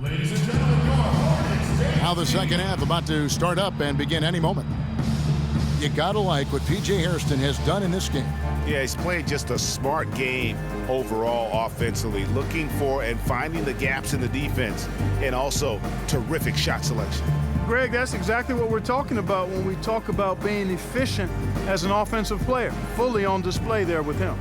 Ladies and gentlemen, your Hornets. Now the second half about to start up and begin any moment. You gotta like what P.J. Hairston has done in this game. Yeah, he's played just a smart game overall offensively, looking for and finding the gaps in the defense, and also terrific shot selection. Greg, that's exactly what we're talking about when we talk about being efficient as an offensive player. Fully on display there with him.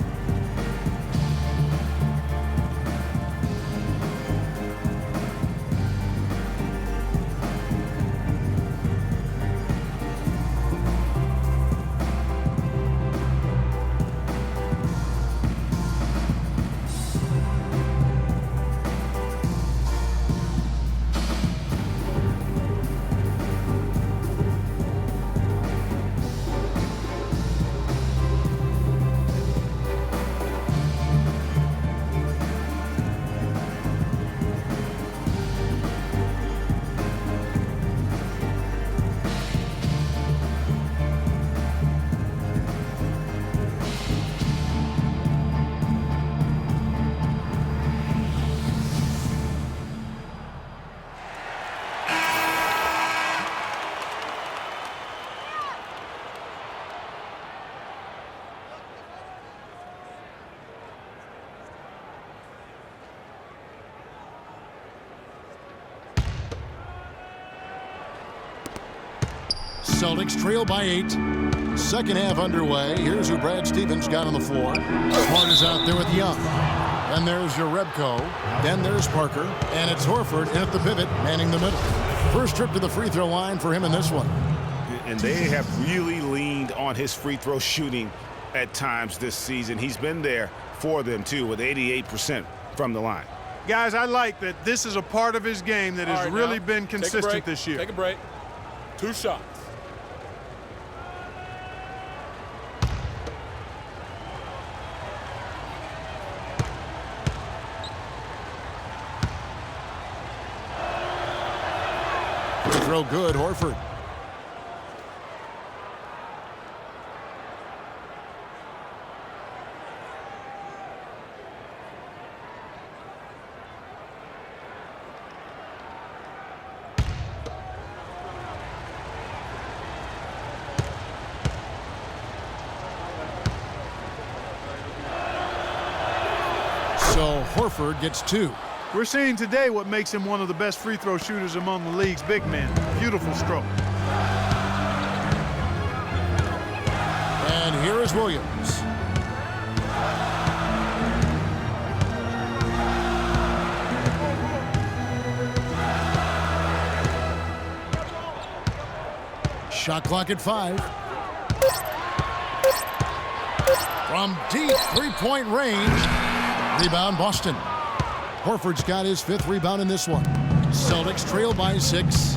Celtics trail by 8. Second half underway. Here's who Brad Stevens got on the floor. Smart is out there with Young. Then there's Jerebko. Then there's Parker. And it's Horford in at the pivot, manning the middle. First trip to the free throw line for him in this one. And they have really leaned on his free throw shooting at times this season. He's been there for them, too, with 88% from the line. Guys, I like that this is a part of his game that has really been consistent this year. Take a break. 2 shots. Throw good, Horford. Horford gets 2. We're seeing today what makes him one of the best free throw shooters among the league's big men. Beautiful stroke. And here is Williams. Shot clock at 5. From deep three-point range. Rebound Boston. Horford's got his 5th rebound in this one. Celtics trail by 6.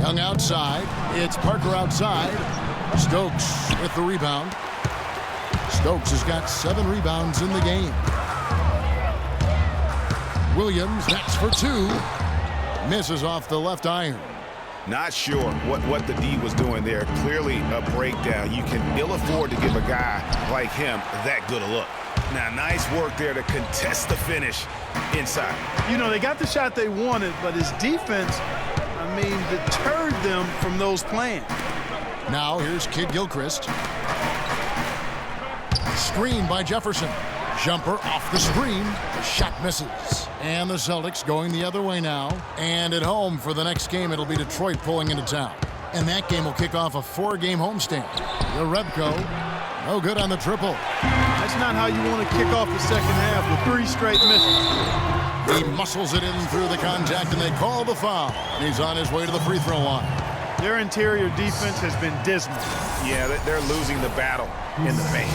Young outside. It's Parker outside. Stokes with the rebound. Stokes has got 7 rebounds in the game. Williams next for 2. Misses off the left iron. Not sure what the D was doing there. Clearly a breakdown. You can ill afford to give a guy like him that good a look. Now, nice work there to contest the finish inside. You know, they got the shot they wanted, but his defense, deterred them from those plans. Now here's Kid Gilchrist. Screen by Jefferson. Jumper off the screen. Shot misses. And the Celtics going the other way now. And at home for the next game, it'll be Detroit pulling into town. And that game will kick off a 4-game homestand. Rebko, no good on the triple. That's not how you want to kick off the second half with 3 straight misses. He muscles it in through the contact, and they call the foul. And he's on his way to the free throw line. Their interior defense has been dismal. Yeah, they're losing the battle in the paint.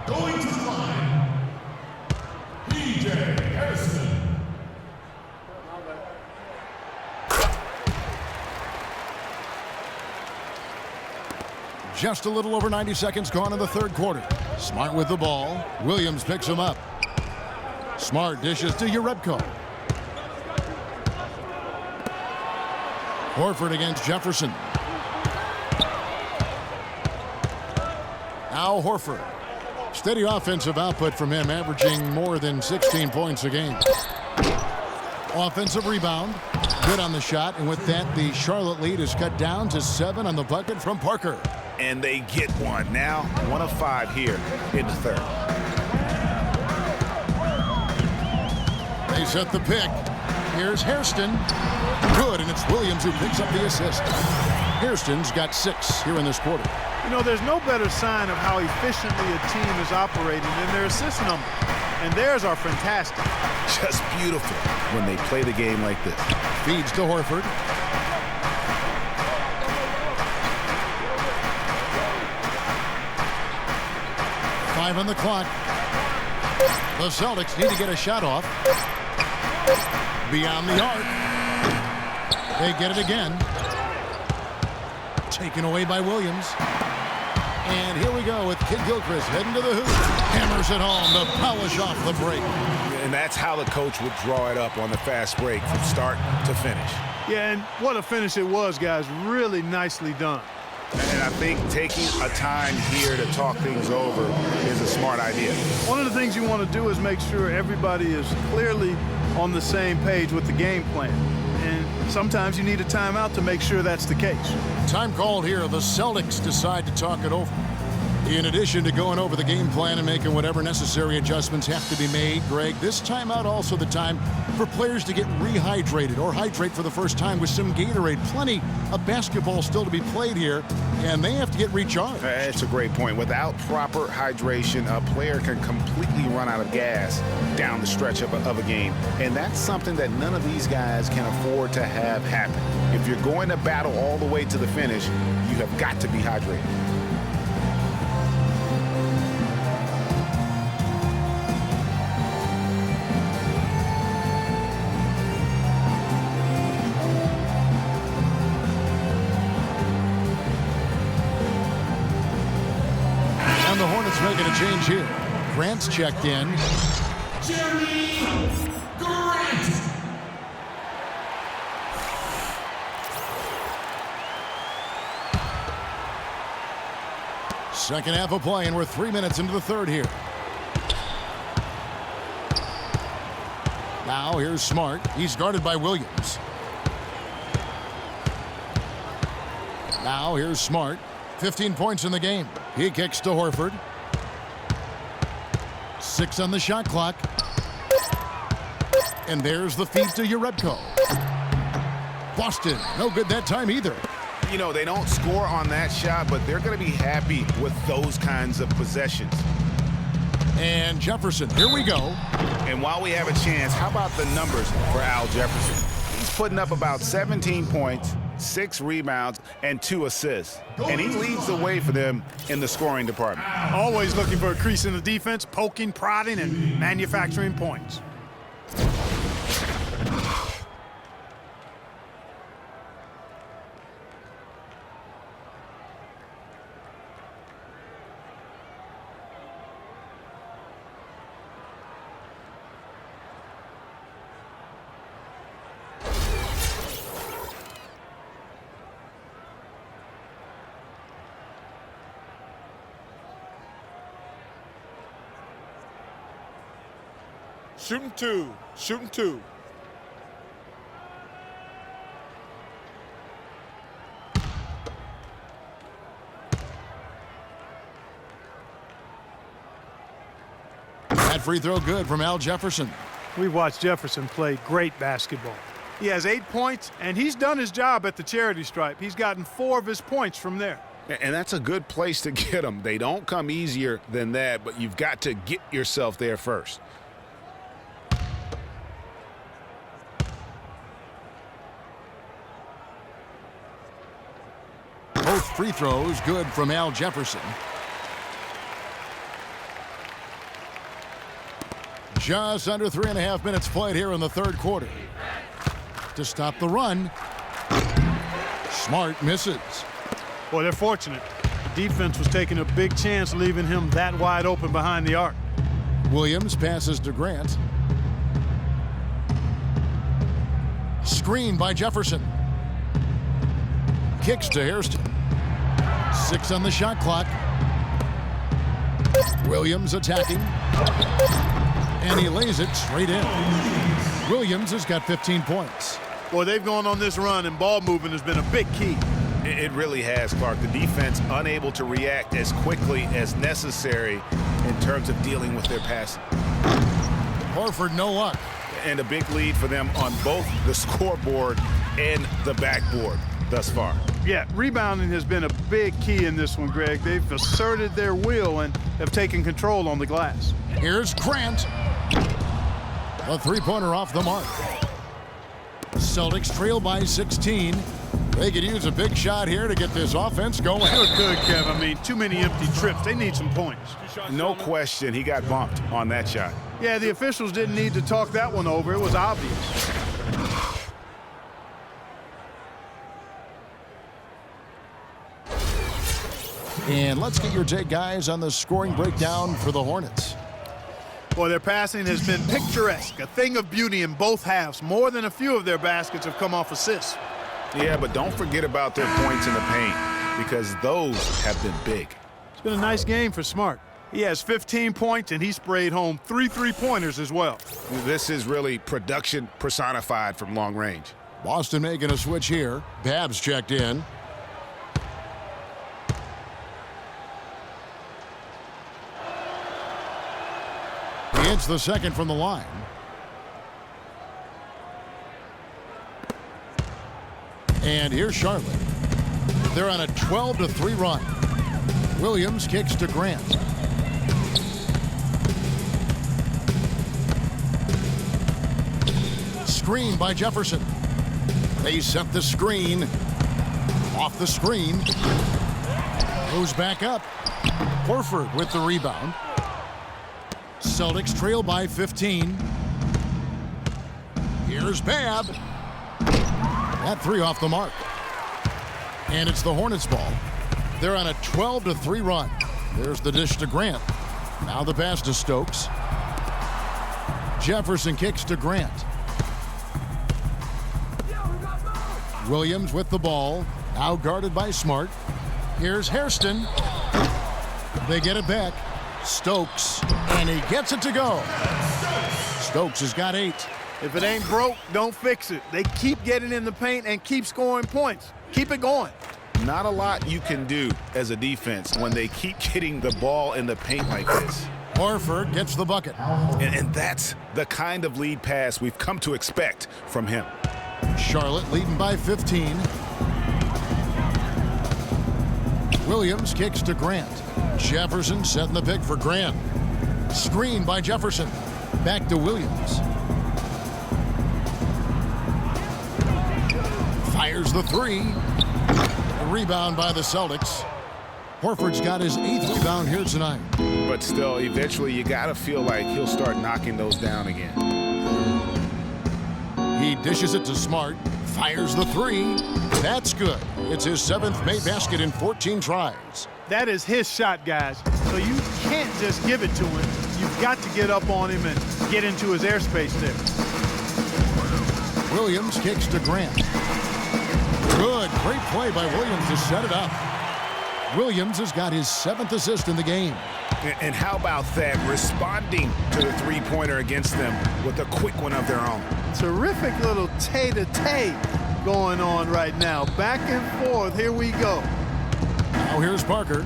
Going to the line, P.J. Harrison. Just a little over 90 seconds gone in the 3rd quarter. Smart with the ball. Williams picks him up. Smart dishes to Rebko. Horford against Jefferson. Now Horford. Steady offensive output from him, averaging more than 16 points a game. Offensive rebound. Good on the shot, and with that, the Charlotte lead is cut down to 7 on the bucket from Parker. And they get one. Now 1 of 5 here in the 3rd. They set the pick. Here's Hairston. Good, and it's Williams who picks up the assist. Hairston's got 6 here in this quarter. You know, there's no better sign of how efficiently a team is operating than their assist number. And theirs are fantastic. Just beautiful when they play the game like this. Feeds to Horford. Five on the clock. The Celtics need to get a shot off. Beyond the arc. They get it again. Taken away by Williams. And here we go with Kid Gilchrist heading to the hoop. Hammers it home to polish off the break. And that's how the coach would draw it up on the fast break from start to finish. Yeah, and what a finish it was, guys. Really nicely done. And I think taking a time here to talk things over is a smart idea. One of the things you want to do is make sure everybody is clearly on the same page with the game plan. And sometimes you need a timeout to make sure that's the case. Time called here. The Celtics decide to talk it over. In addition to going over the game plan and making whatever necessary adjustments have to be made, Greg, this timeout also the time for players to get rehydrated or hydrate for the first time with some Gatorade. Plenty of basketball still to be played here, and they have to get recharged. That's a great point. Without proper hydration, a player can completely run out of gas down the stretch of a game, and that's something that none of these guys can afford to have happen. If you're going to battle all the way to the finish, you have got to be hydrated. And the Hornets making a change here. Grant's checked in. Jeremy Grant. Second half of play, and we're 3 minutes into the 3rd here. Now here's Smart. He's guarded by Williams. Now here's Smart. 15 points in the game. He kicks to Horford. 6 on the shot clock. And there's the feed to Jerebko. Boston, no good that time either. You know, they don't score on that shot, but they're going to be happy with those kinds of possessions. And Jefferson, here we go. And while we have a chance, how about the numbers for Al Jefferson? He's putting up about 17 points, 6 rebounds, and 2 assists. And he leads the way for them in the scoring department. Always looking for a crease in the defense, poking, prodding, and manufacturing points. Shooting 2. Shooting 2. That free throw good from Al Jefferson. We watched Jefferson play great basketball. He has 8 points, and he's done his job at the charity stripe. He's gotten 4 of his points from there. And that's a good place to get them. They don't come easier than that, but you've got to get yourself there first. Both free throws good from Al Jefferson. Just under 3.5 minutes played here in the third quarter. To stop the run, Smart misses. Boy, they're fortunate. The defense was taking a big chance leaving him that wide open behind the arc. Williams passes to Grant. Screen by Jefferson. Kicks to Hairston. 6 on the shot clock. Williams attacking. And he lays it straight in. Williams has got 15 points. Boy, they've gone on this run, and ball movement has been a big key. It really has, Clark. The defense unable to react as quickly as necessary in terms of dealing with their passing. Horford, no luck. And a big lead for them on both the scoreboard and the backboard thus far. Yeah, rebounding has been a big key in this one, Greg. They've asserted their will and have taken control on the glass. Here's Grant. A three-pointer off the mark. Celtics trail by 16. They could use a big shot here to get this offense going. Good, Kev. I mean, too many empty trips. They need some points. No question, he got bumped on that shot. Yeah, the officials didn't need to talk that one over. It was obvious. And let's get your take, guys, on the scoring breakdown for the Hornets. Boy, their passing has been picturesque, a thing of beauty in both halves. More than a few of their baskets have come off assists. Yeah, but don't forget about their points in the paint, because those have been big. It's been a nice game for Smart. He has 15 points, and he sprayed home 3 3-pointers as well. This is really production personified from long range. Boston making a switch here. Babs checked in. He hits the second from the line. And here's Charlotte. They're on a 12-3 run. Williams kicks to Grant. Screen by Jefferson. They set the screen. Off the screen. Goes back up. Horford with the rebound. Celtics trail by 15. Here's Bab. That three off the mark. And it's the Hornets ball. They're on a 12-3 run. There's the dish to Grant. Now the pass to Stokes. Jefferson kicks to Grant. Williams with the ball. Now guarded by Smart. Here's Hairston. They get it back. Stokes. And he gets it to go. Stokes has got 8. If it ain't broke, don't fix it. They keep getting in the paint and keep scoring points. Keep it going. Not a lot you can do as a defense when they keep getting the ball in the paint like this. Horford gets the bucket. And that's the kind of lead pass we've come to expect from him. Charlotte leading by 15. Williams kicks to Grant. Jefferson setting the pick for Grant. Screen by Jefferson. Back to Williams. Fires the three. A rebound by the Celtics. Horford's got his 8th rebound here tonight. But still, eventually you got to feel like he'll start knocking those down again. He dishes it to Smart. Fires the three. That's good. It's his 7th made basket in 14 tries. That is his shot, guys. So you can't just give it to him. You've got to get up on him and get into his airspace there. Williams kicks to Grant. Good. Great play by Williams to set it up. Williams has got his 7th assist in the game. And how about that, responding to the three-pointer against them with a quick one of their own. Terrific little tay-to-tay going on right now. Back and forth. Here we go. Now here's Parker.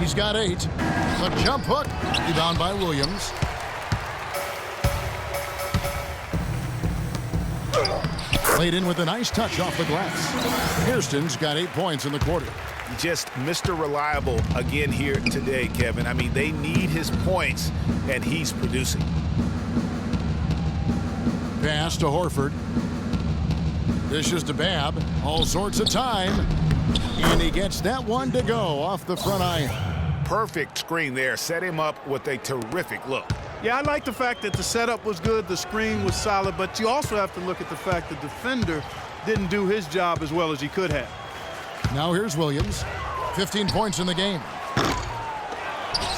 He's got 8. The jump hook. Rebound by Williams. Played in with a nice touch off the glass. Kirsten's got 8 points in the quarter. Just Mr. Reliable again here today, Kevin. I mean, they need his points, and he's producing. Pass to Horford. Dishes to Babb. All sorts of time. And he gets that one to go off the front iron. Perfect screen there. Set him up with a terrific look. Yeah, I like the fact that the setup was good, the screen was solid, but you also have to look at the fact the defender didn't do his job as well as he could have. Now here's Williams. 15 points in the game.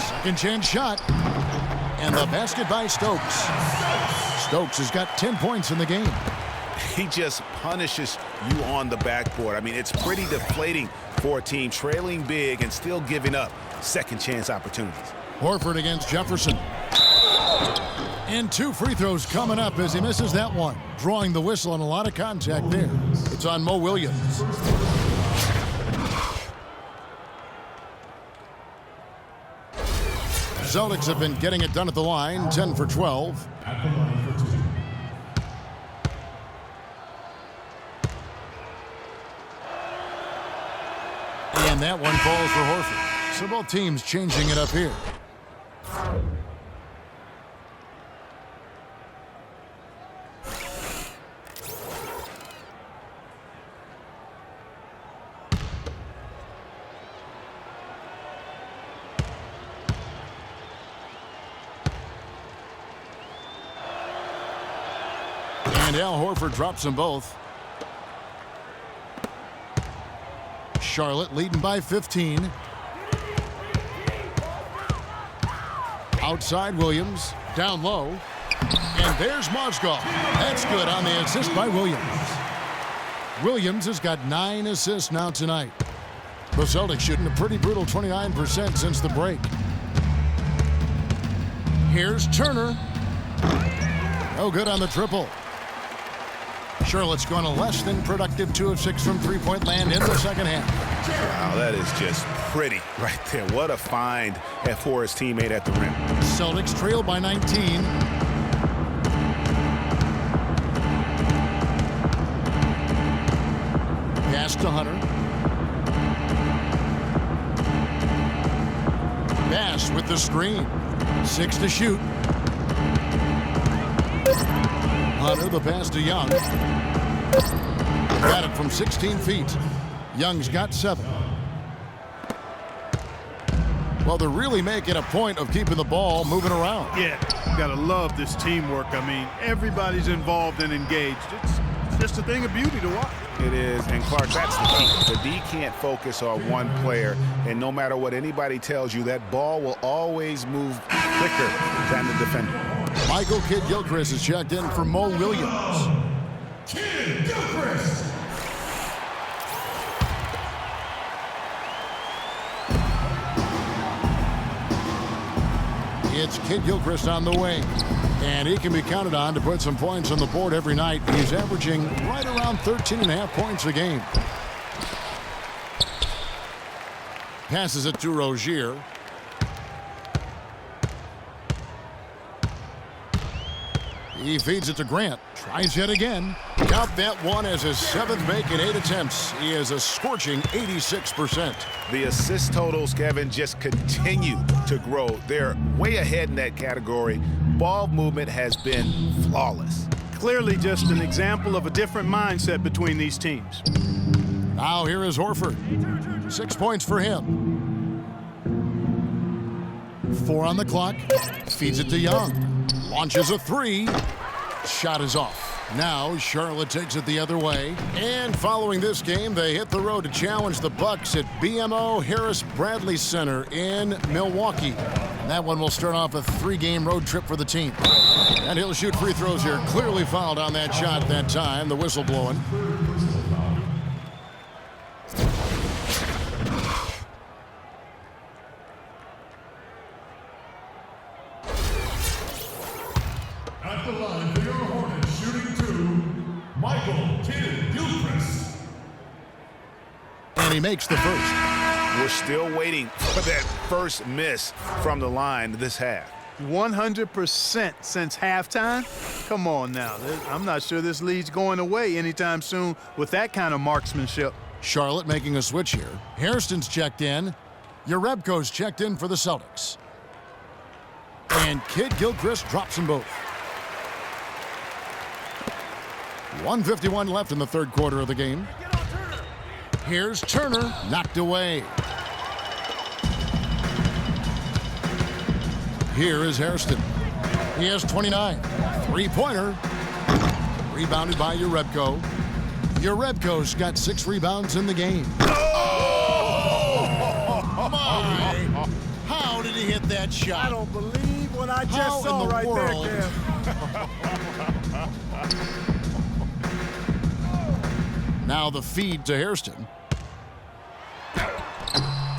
Second chance shot. And the basket by Stokes. Stokes has got 10 points in the game. He just punishes you on the backboard. I mean, it's pretty deflating for a team trailing big and still giving up second chance opportunities. Horford against Jefferson. And 2 free throws coming up as he misses that one. Drawing the whistle and a lot of contact there. It's on Mo Williams. Celtics have been getting it done at the line, 10 for 12. At the line for 2. And that one falls for Horford. So both teams changing it up here. And Al Horford drops them both. Charlotte leading by 15. Outside Williams. Down low. And there's Mozgov. That's good on the assist by Williams. Williams has got 9 assists now tonight. The Celtics shooting a pretty brutal 29% since the break. Here's Turner. No good on the triple. Charlotte's gone a less than productive 2 of 6 from three-point land in the second half. Wow, that is just pretty right there. What a find for his teammate at the rim. Celtics trail by 19. Pass to Hunter. Bass with the screen. 6 to shoot. Hunter, the pass to Young. Got it from 16 feet. Young's got 7. Well, they're really making a point of keeping the ball moving around. Yeah, you gotta love this teamwork. I mean, everybody's involved and engaged. It's just a thing of beauty to watch. It is, and Clark, that's the key. The D can't focus on one player, and no matter what anybody tells you, that ball will always move quicker than the defender. Michael Kidd-Gilchrist is checked in for Mo Williams. Kidd-Gilchrist. It's Kidd-Gilchrist on the wing. And he can be counted on to put some points on the board every night. He's averaging right around 13.5 points a game. Passes it to Rozier. He feeds it to Grant. Tries yet again. Count that one as his 7th make in 8 attempts. He is a scorching 86%. The assist totals, Kevin, just continue to grow. They're way ahead in that category. Ball movement has been flawless. Clearly just an example of a different mindset between these teams. Now here is Horford. 6 points for him. 4 on the clock. Feeds it to Young. Launches a 3. Shot is off. Now Charlotte takes it the other way. And following this game, they hit the road to challenge the Bucks at BMO Harris Bradley Center in Milwaukee. And that one will start off a 3-game road trip for the team. And he'll shoot free throws here. Clearly fouled on that shot that time. The whistle blowing. At the line for your Hornets, shooting 2, Michael Kidd-Gilchrist. And he makes the first. We're still waiting for that first miss from the line this half. 100% since halftime? Come on now. I'm not sure this lead's going away anytime soon with that kind of marksmanship. Charlotte making a switch here. Hairston's checked in. Jerebko's checked in for the Celtics. And Kidd-Gilchrist drops them both. 1:51 left in the third quarter of the game. Here's Turner, knocked away. Here is Hairston. He has 29. 3-pointer. Rebounded by Jerebko. Jerebko's got 6 rebounds in the game. Oh, my. How did he hit that shot? I don't believe what I just saw right there, Cam. Now the feed to Hairston.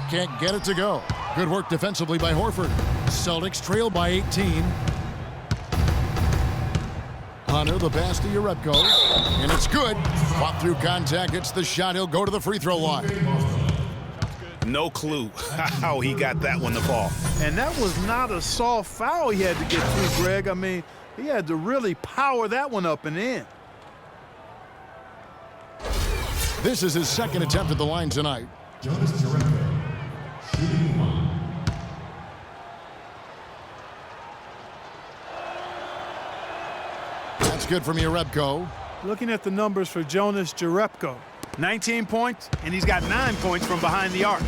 Can't get it to go. Good work defensively by Horford. Celtics trail by 18. Hunter, the pass to Jerebko. And it's good. Fought through contact. It's the shot. He'll go to the free throw line. No clue how he got that one to fall. And that was not a soft foul he had to get through, Greg. I mean, he had to really power that one up and in. This is his 2nd attempt at the line tonight. Jonas Jerebko, shooting 1. That's good from Jerebko. Looking at the numbers for Jonas Jerebko. 19 points, and he's got 9 points from behind the arc.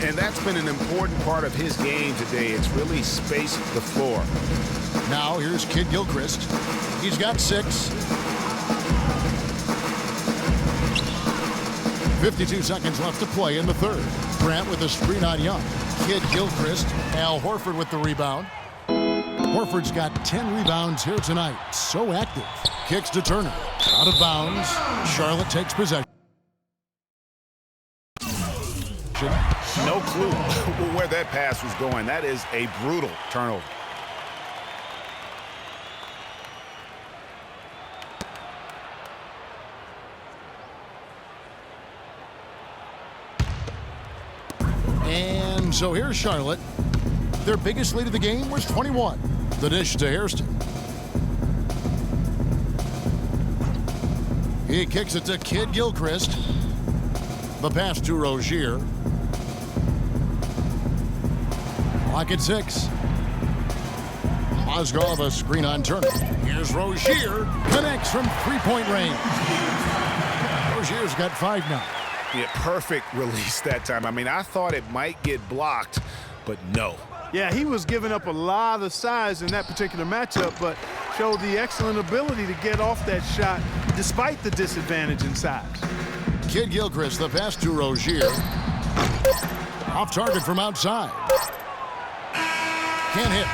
And that's been an important part of his game today. It's really spaced the floor. Now here's Kidd-Gilchrist. He's got 6. 52 seconds left to play in the third. Grant with a screen on Young. Kidd-Gilchrist. Al Horford with the rebound. Horford's got 10 rebounds here tonight. So active. Kicks to Turner. Out of bounds. Charlotte takes possession. No clue where that pass was going. That is a brutal turnover. And so here's Charlotte. Their biggest lead of the game was 21. The dish to Hairston. He kicks it to Kidd-Gilchrist. The pass to Rozier. Clock at 6. Mozgov a screen on Turner. Here's Rozier. Connects from 3-point range. Rozier's got 5 now. Yeah, perfect release that time. I mean, I thought it might get blocked, but no. Yeah, he was giving up a lot of size in that particular matchup, but showed the excellent ability to get off that shot despite the disadvantage in size. Kidd-Gilchrist, the pass to Rozier. Off target from outside. Can't hit.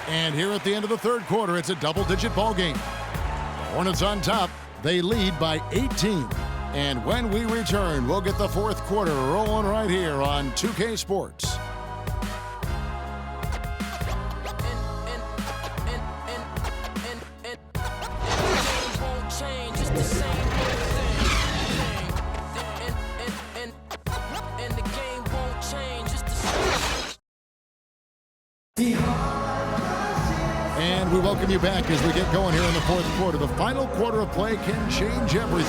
And here at the end of the third quarter, it's a double-digit ball game. The Hornets on top. They lead by 18. And when we return, we'll get the fourth quarter rolling right here on 2K Sports. In the And we welcome you back as we get going here in the fourth quarter. The final quarter of play can change everything.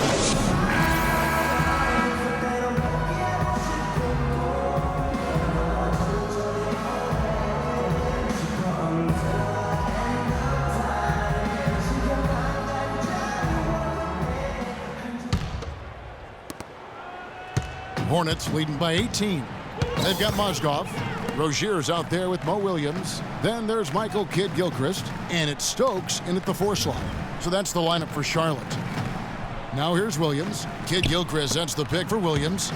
Hornets leading by 18. They've got Mozgov. Rozier's out there with Mo Williams. Then there's Michael Kidd-Gilchrist. And it's Stokes in at the 4 slot. So that's the lineup for Charlotte. Now here's Williams. Kidd-Gilchrist sets the pick for Williams.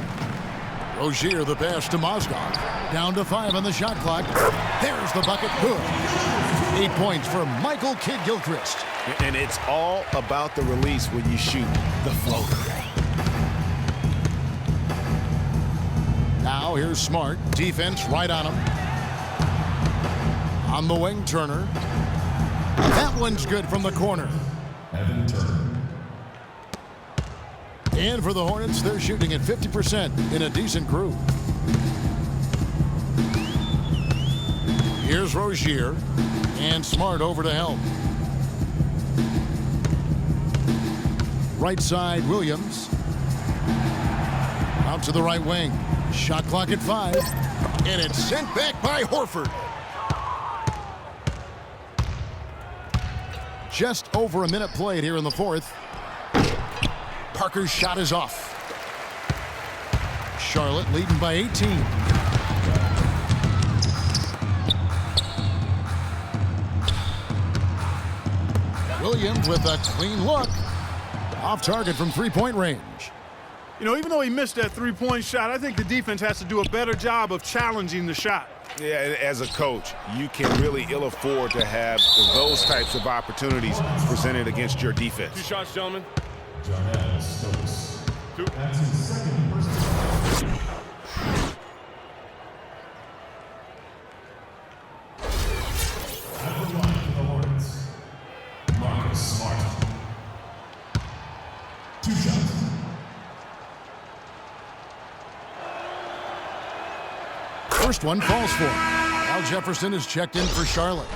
Rozier the pass to Mozgov. Down to 5 on the shot clock. There's the bucket. Good. 8 points for Michael Kidd-Gilchrist. And it's all about the release when you shoot the floater. Now here's Smart. Defense right on him. On the wing, Turner. That one's good from the corner. Evan Turner. And for the Hornets, they're shooting at 50% in a decent crew. Here's Rozier. And Smart over to help. Right side, Williams. Out to the right wing. Shot clock at 5. And it's sent back by Horford. Just over a minute played here in the fourth. Parker's shot is off. Charlotte leading by 18. Williams with a clean look. Off target from three-point range. You know, even though he missed that three-point shot, I think the defense has to do a better job of challenging the shot. Yeah, as a coach, you can really ill afford to have those types of opportunities presented against your defense. 2 shots, gentlemen. Jarnell Stokes. 2. That's his second personal. At the line for the Hornets, Marcus Smart. 2 shots. First one falls for him. Al Jefferson is checked in for Charlotte.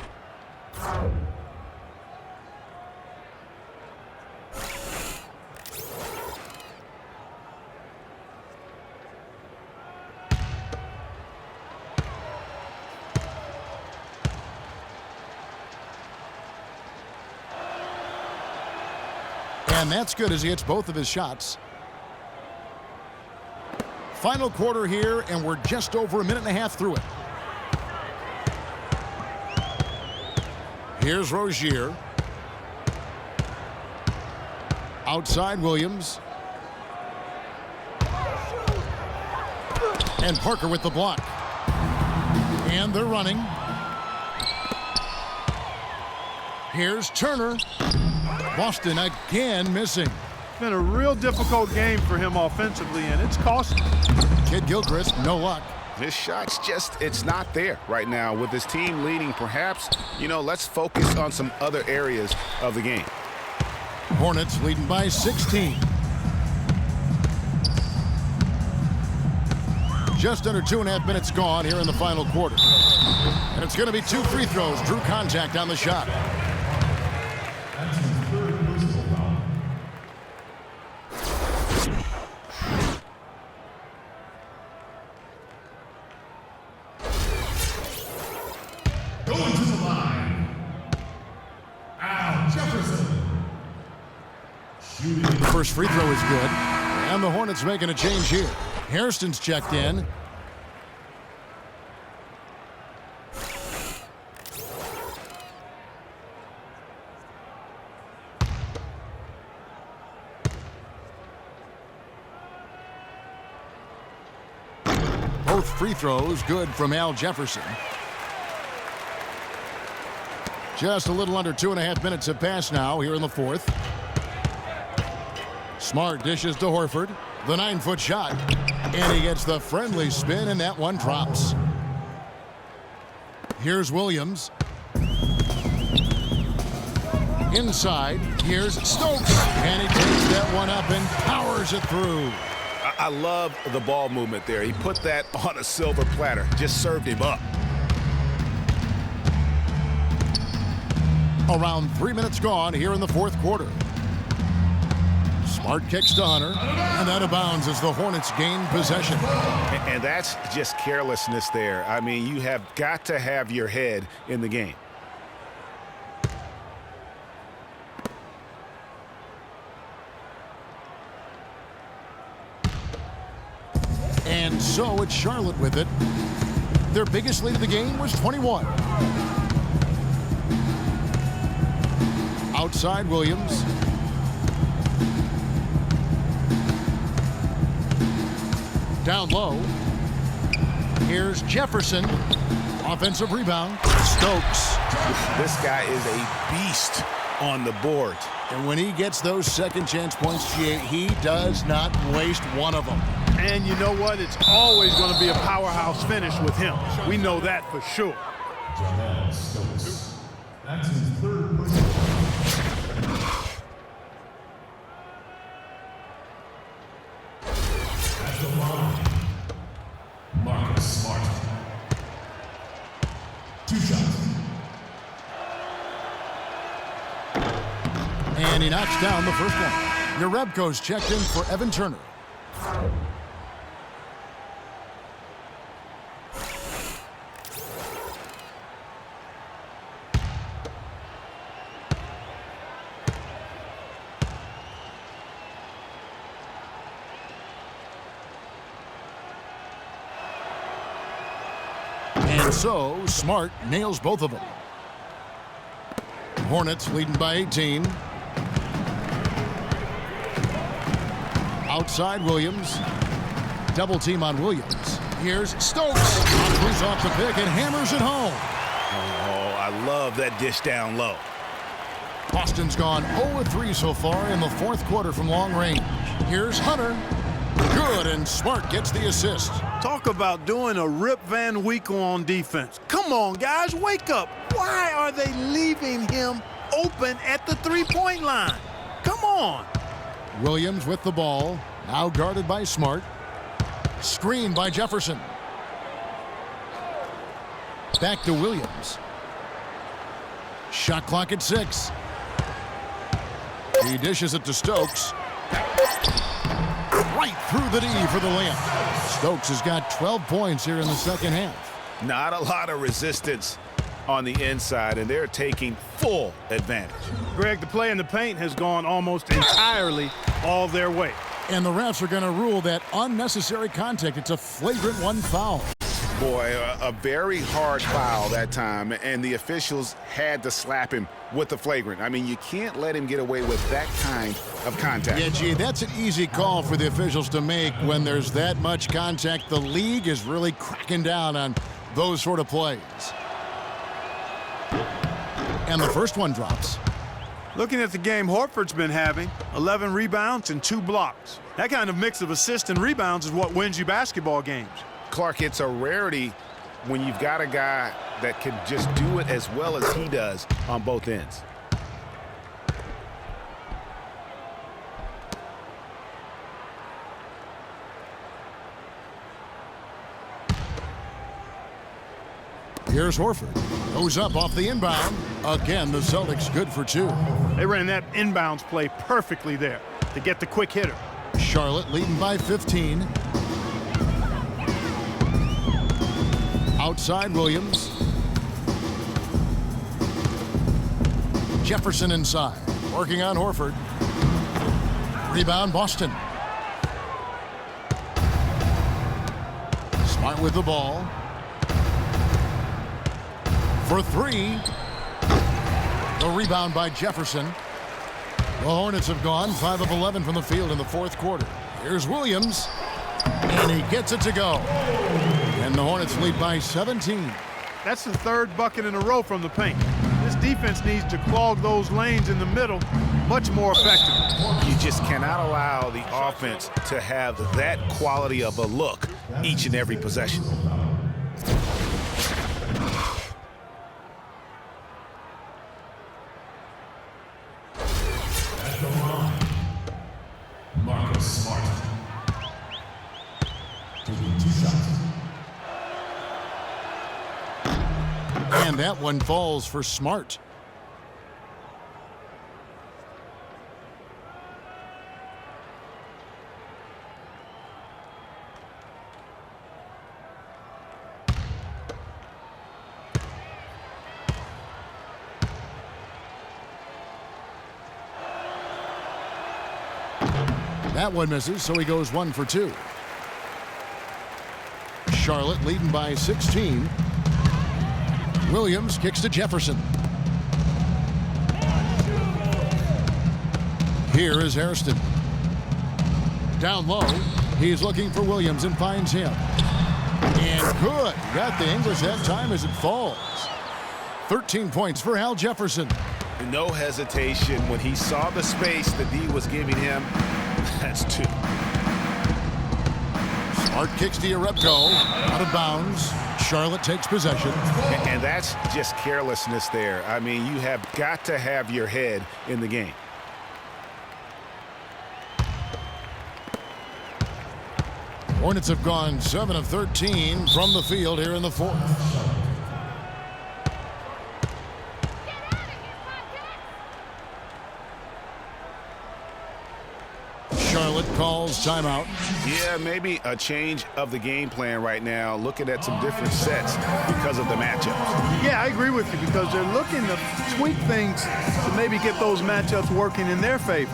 And that's good as he hits both of his shots. Final quarter here, and we're just over a minute and a half through it. Here's Rozier. Outside Williams. And Parker with the block. And they're running. Here's Turner. Boston again missing. It's been a real difficult game for him offensively, and it's costly. Kidd-Gilchrist, no luck. His shot's just, it's not there right now. With his team leading, perhaps, you know, let's focus on some other areas of the game. Hornets leading by 16. Just under 2.5 minutes gone here in the final quarter. And it's going to be 2 free throws. Drew contact on the shot. That's his third personal foul. Going to the line, Al Jefferson. Shooting. First free throw is good. And the Hornets making a change here. Hairston's checked in. Both free throws good from Al Jefferson. Just a little under 2.5 minutes have passed now here in the fourth. Smart dishes to Horford. The 9-foot shot. And he gets the friendly spin, and that one drops. Here's Williams. Inside, here's Stokes. And he takes that one up and powers it through. I love the ball movement there. He put that on a silver platter, just served him up. Around 3 minutes gone here in the fourth quarter. Smart kicks to Hunter, and that abounds as the Hornets gain possession. And that's just carelessness there. I mean, you have got to have your head in the game. And so it's Charlotte with it. Their biggest lead of the game was 21. Outside Williams. Down low. Here's Jefferson. Offensive rebound. Stokes. This guy is a beast on the board. And when he gets those second chance points, he does not waste one of them. And you know what? It's always going to be a powerhouse finish with him. We know that for sure. That's his third personal. At the line, Marcus Smart. 2 shots. And he knocks down the first one. Yarebko's checked in for Evan Turner. And so, Smart nails both of them. Hornets leading by 18. Outside Williams. Double team on Williams. Here's Stokes. Moves off the pick and hammers it home. Oh, I love that dish down low. Boston's gone 0-3 so far in the fourth quarter from long range. Here's Hunter. Good, and Smart gets the assist. Talk about doing a Rip Van Winkle on defense. Come on, guys, wake up. Why are they leaving him open at the three-point line? Come on. Williams with the ball, now guarded by Smart. Screen by Jefferson. Back to Williams. Shot clock at 6. He dishes it to Stokes. Right through the D for the layup. Stokes has got 12 points here in the second half. Not a lot of resistance on the inside, and they're taking full advantage. Greg, the play in the paint has gone almost entirely all their way. And the refs are going to rule that unnecessary contact. It's a flagrant 1 foul. Boy, a very hard foul that time, and the officials had to slap him with the flagrant. I mean, you can't let him get away with that kind of contact. Yeah, gee, that's an easy call for the officials to make when there's that much contact. The league is really cracking down on those sort of plays. And the first one drops. Looking at the game Horford's been having, 11 rebounds and 2 blocks. That kind of mix of assists and rebounds is what wins you basketball games. Clark, it's a rarity when you've got a guy that can just do it as well as he does on both ends. Here's Horford. Goes up off the inbound. Again, the Celtics good for 2. They ran that inbounds play perfectly there to get the quick hitter. Charlotte leading by 15. Outside Williams. Jefferson inside. Working on Horford. Rebound Boston. Smart with the ball. For 3. The rebound by Jefferson. The Hornets have gone 5 of 11 from the field in the fourth quarter. Here's Williams. And he gets it to go. And the Hornets lead by 17. That's the 3rd bucket in a row from the paint. This defense needs to clog those lanes in the middle much more effectively. You just cannot allow the offense to have that quality of a look each and every possession. At the line, Marcus Smart. Taking 2 shots. And that one falls for Smart. That one misses, so he goes 1 for 2. Charlotte leading by 16. Williams kicks to Jefferson. Here is Hairston. Down low, he's looking for Williams and finds him. And good. Got the English that time as it falls. 13 points for Al Jefferson. No hesitation when he saw the space that D was giving him. That's 2. Smart kicks to Yarebko. Out of bounds. Charlotte takes possession. And that's just carelessness there. I mean, you have got to have your head in the game. Hornets have gone 7 of 13 from the field here in the 4th. Charlotte calls timeout. Yeah, maybe a change of the game plan right now, looking at some different sets because of the matchups. Yeah, I agree with you because they're looking to tweak things to maybe get those matchups working in their favor.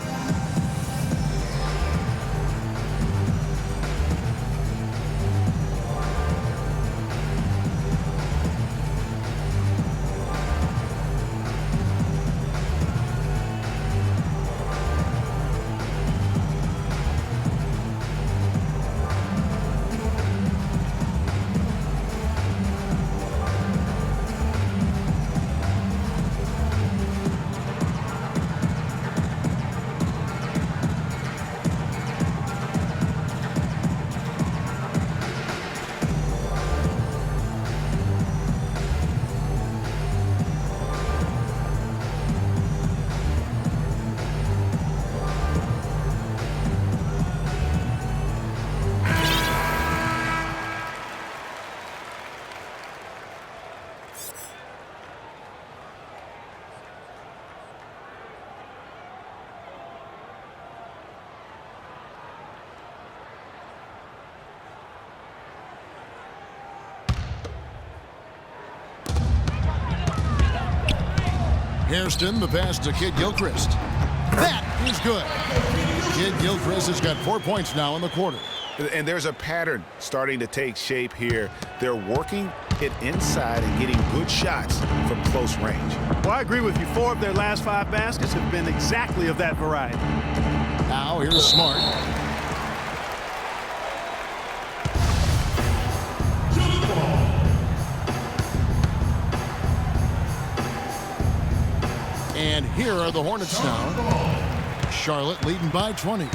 Hairston, the pass to Kid Gilchrist. That is good. Kid Gilchrist has got 4 points now in the quarter. And there's a pattern starting to take shape here. They're working it inside and getting good shots from close range. Well, I agree with you. 4 of their last 5 baskets have been exactly of that variety. Now here's Smart. And here are the Hornets now. Charlotte leading by 20.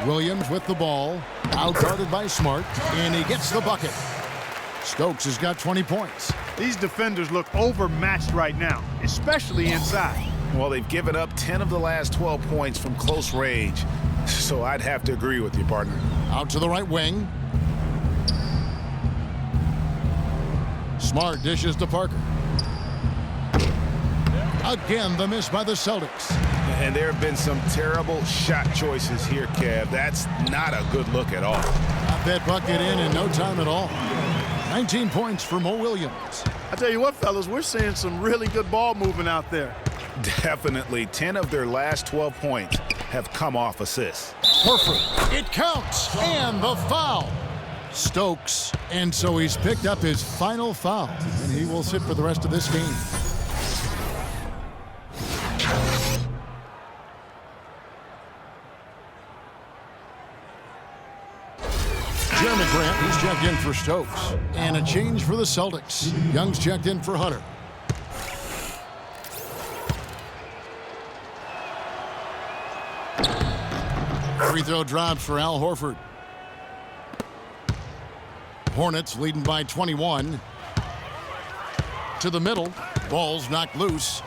Williams with the ball, out-guarded by Smart, and he gets the bucket. Stokes has got 20 points. These defenders look overmatched right now, especially inside. Well, they've given up 10 of the last 12 points from close range, so I'd have to agree with you, partner. Out to the right wing. Smart dishes to Parker. Again, the miss by the Celtics. And there have been some terrible shot choices here, Kev. That's not a good look at all. Got that bucket in no time at all. 19 points for Mo Williams. I tell you what, fellas, we're seeing some really good ball movement out there. Definitely. 10 of their last 12 points have come off assists. Horford, it counts, and the foul. Stokes, and so he's picked up his final foul, and he will sit for the rest of this game. Jeremy Grant, he's checked in for Stokes. And a change for the Celtics. Young's checked in for Hunter. Free throw drops for Al Horford. Hornets leading by 21. To the middle. Ball's knocked loose.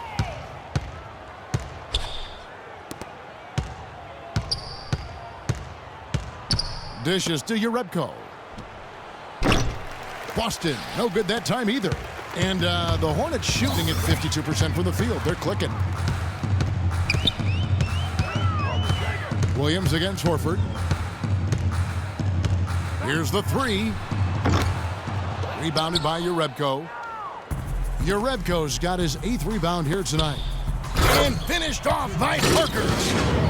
Dishes to Yarebko. Boston, no good that time either. And the Hornets shooting at 52% from the field. They're clicking. Williams against Horford. Here's the three. Rebounded by Yarebko. Yarebko's got his 8th rebound here tonight. And finished off by Parker.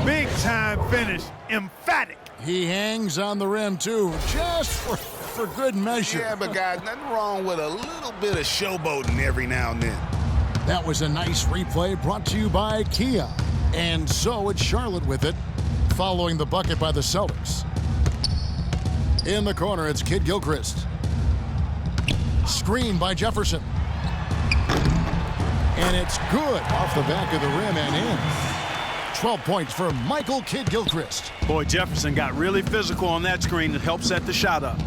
Big time finish. Emphatic. He hangs on the rim, too, just for good measure. Yeah, but guys, nothing wrong with a little bit of showboating every now and then. That was a nice replay brought to you by Kia. And so it's Charlotte with it, following the bucket by the Celtics. In the corner, it's Kid Gilchrist. Screen by Jefferson. And it's good off the back of the rim and in. 12 points for Michael Kid Gilchrist. Boy, Jefferson got really physical on that screen to help set the shot up.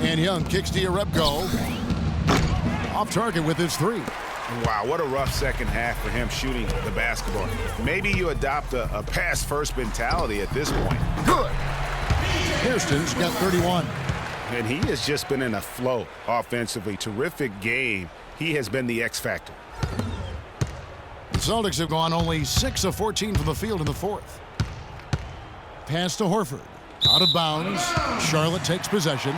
And Young kicks to Jerebko. Off target with his three. Wow, what a rough second half for him shooting the basketball. Maybe you adopt a pass-first mentality at this point. Good. Hairston's got 31. And he has just been in a flow offensively. Terrific game. He has been the X factor. The Celtics have gone only 6 of 14 from the field in the fourth. Pass to Horford. Out of bounds. Charlotte takes possession.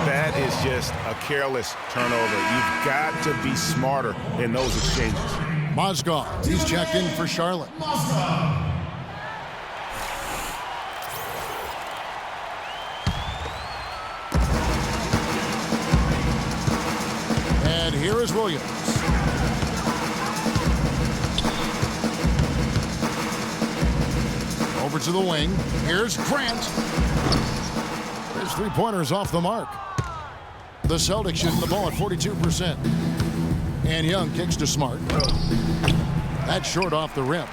That is just a careless turnover. You've got to be smarter in those exchanges. Mozgov, he's checked in for Charlotte. And here is Williams. Over to the wing. Here's Grant. His three-pointers off the mark. The Celtics shooting the ball at 42%. And Young kicks to Smart. That's short off the rim.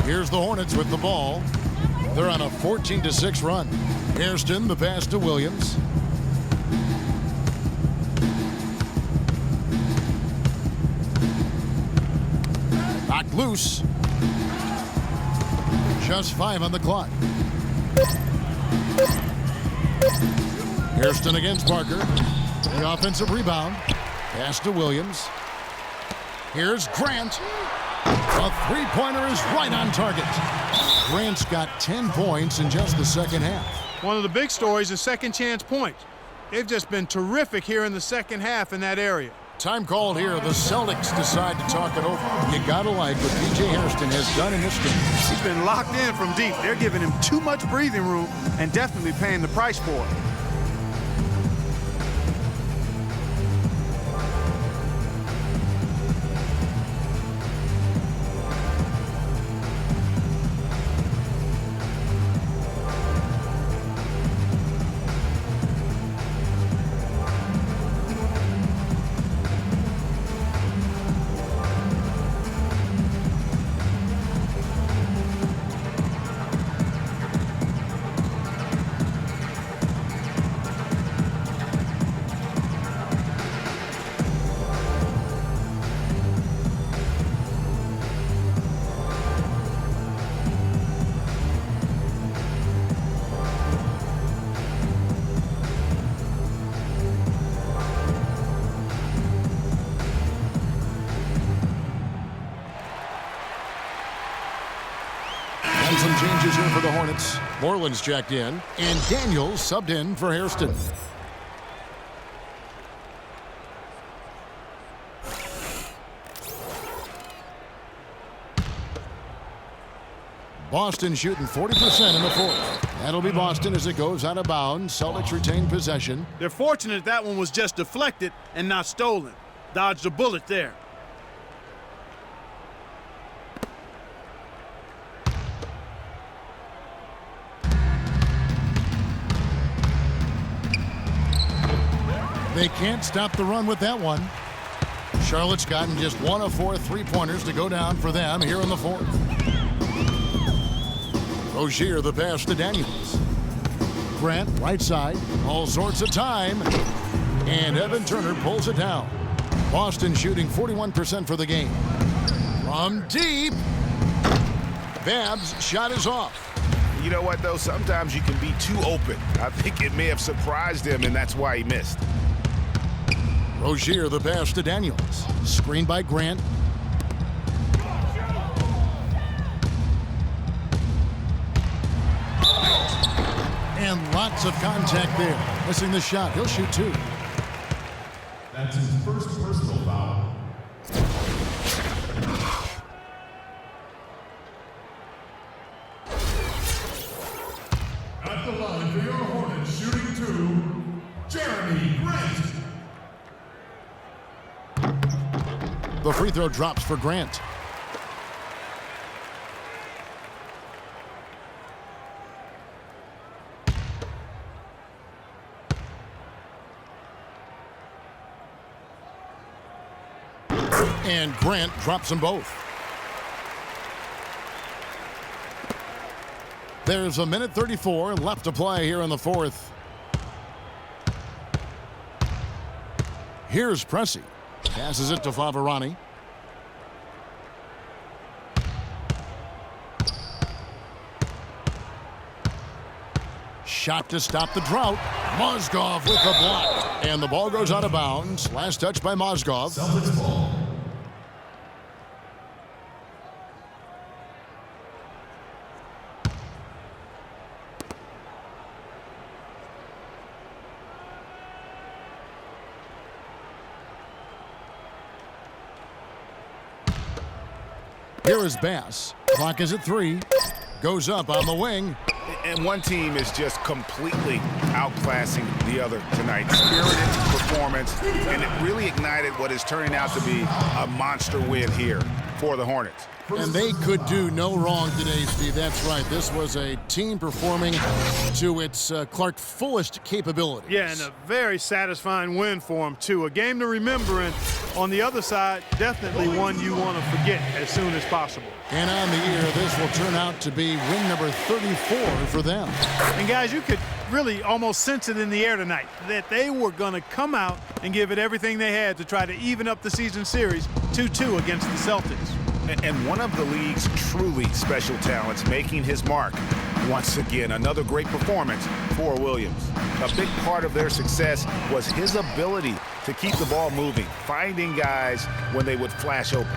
Here's the Hornets with the ball. They're on a 14-6 run. Hairston, the pass to Williams. Knocked loose. Just 5 on the clock. Hairston against Parker. The offensive rebound. Pass to Williams. Here's Grant. A three-pointer is right on target. Grant's got 10 points in just the second half. One of the big stories is second chance points. They've just been terrific here in the second half in that area. Time called here. The Celtics decide to talk it over. You gotta like what P.J. Hairston has done in this game. He's been locked in from deep. They're giving him too much breathing room and definitely paying the price for it. Some changes here for the Hornets. Moreland's checked in, and Daniels subbed in for Hairston. Boston shooting 40% in the fourth. That'll be Boston as it goes out of bounds. Celtics retain possession. They're fortunate that one was just deflected and not stolen. Dodged a bullet there. They can't stop the run with that one. Charlotte's gotten just 1 of 4 three-pointers to go down for them here in the fourth. Rozier the pass to Daniels. Grant right side, all sorts of time. And Evan Turner pulls it down. Boston shooting 41% for the game. From deep. Babs' shot is off. You know what, though? Sometimes you can be too open. I think it may have surprised him, and that's why he missed. Rozier the pass to Daniels. Screened by Grant. And lots of contact there. Missing the shot. He'll shoot 2. That's his first personal foul. At the line for your Hornets, shooting 2, Jeremy Grant. The free throw drops for Grant. And Grant drops them both. There's a minute 34 left to play here in the fourth. Here's Pressey. Passes it to Favarani. Shot to stop the drought. Mozgov with the block. And the ball goes out of bounds. Last touch by Mozgov. Celtics ball. Here is Bass. Clock is at 3. Goes up on the wing. And one team is just completely outclassing the other tonight. Spirited performance, and it really ignited what is turning out to be a monster win here for the Hornets. And they could do no wrong today, Steve. That's right. This was a team performing to its Clark fullest capabilities. Yeah, and a very satisfying win for them, too. A game to remember, and on the other side, definitely one you want to forget as soon as possible. And on the year, this will turn out to be win number 34 for them. And guys, you could really almost sense it in the air tonight that they were going to come out and give it everything they had to try to even up the season series 2-2 against the Celtics. And one of the league's truly special talents making his mark. Once again, another great performance for Williams. A big part of their success was his ability to keep the ball moving, finding guys when they would flash open.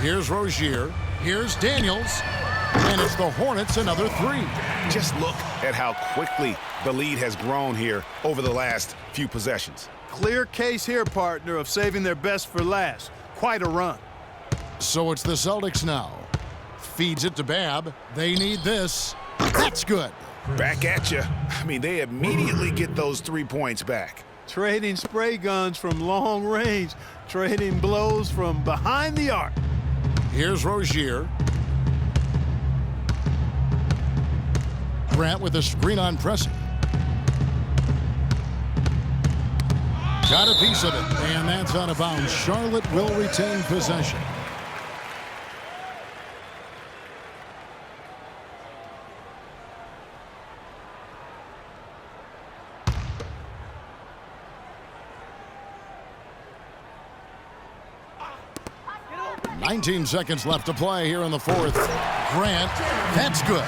Here's Rozier. Here's Daniels. And it's the Hornets another 3. Just look at how quickly the lead has grown here over the last few possessions. Clear case here, partner, of saving their best for last. Quite a run. So it's the Celtics now. Feeds it to Babb. They need this. That's good. Back at you. I mean, they immediately get those 3 points back. Trading spray guns from long range. Trading blows from behind the arc. Here's Rozier. Grant with a screen on Pressey. Got a piece of it, and that's out of bounds. Charlotte will retain possession. "19 seconds left to play here in the fourth. Grant, that's good.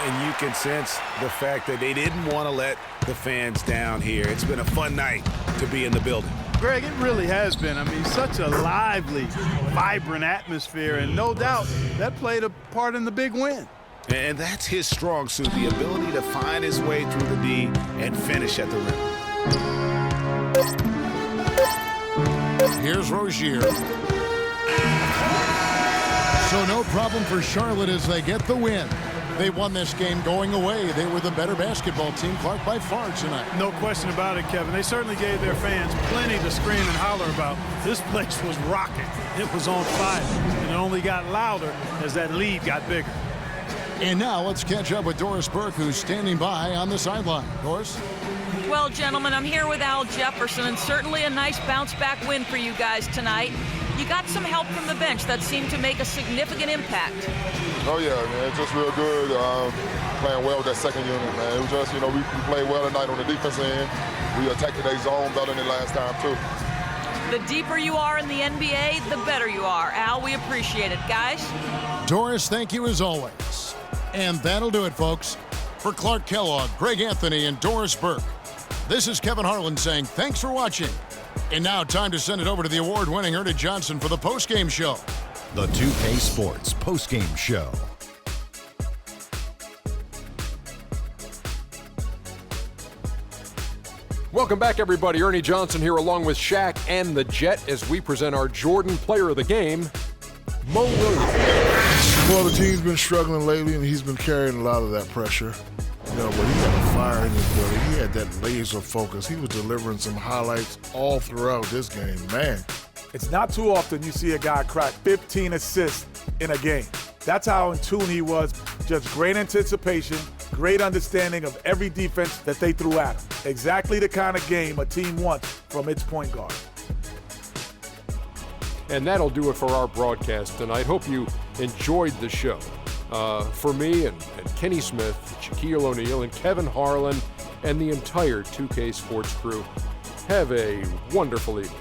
And you can sense the fact that they didn't want to let the fans down here. It's been a fun night to be in the building. Greg, it really has been. I mean, such a lively, vibrant atmosphere, and no doubt that played a part in the big win. And that's his strong suit, the ability to find his way through the D and finish at the rim. Here's Rozier. So no problem for Charlotte as they get the win. They won this game going away. They were the better basketball team, Clark, by far tonight. No question about it, Kevin. They certainly gave their fans plenty to scream and holler about. This place was rocking. It was on fire. And it only got louder as that lead got bigger. And now let's catch up with Doris Burke, who's standing by on the sideline. Doris? Well, gentlemen, I'm here with Al Jefferson, and certainly a nice bounce-back win for you guys tonight. You got some help from the bench that seemed to make a significant impact. Oh, yeah, man, just real good. Playing well with that second unit, man. It was just, we played well tonight on the defense end. We attacked their zone better than last time, too. The deeper you are in the NBA, the better you are. Al, we appreciate it. Guys? Doris, thank you as always. And that'll do it, folks. For Clark Kellogg, Greg Anthony, and Doris Burke, this is Kevin Harlan saying thanks for watching. And now time to send it over to the award-winning Ernie Johnson for the postgame show. The 2K Sports postgame show. Welcome back, everybody. Ernie Johnson here along with Shaq and the Jet as we present our Jordan Player of the Game, Mo Williams. Well, the team's been struggling lately, and he's been carrying a lot of that pressure. You know, but he got a fire in his belly. He had that laser focus. He was delivering some highlights all throughout this game. Man. It's not too often you see a guy crack 15 assists in a game. That's how in tune he was. Just great anticipation, great understanding of every defense that they threw at him. Exactly the kind of game a team wants from its point guard. And that'll do it for our broadcast tonight. Hope you enjoyed the show. For me and Kenny Smith, Shaquille O'Neal, and Kevin Harlan, and the entire 2K Sports crew, have a wonderful evening.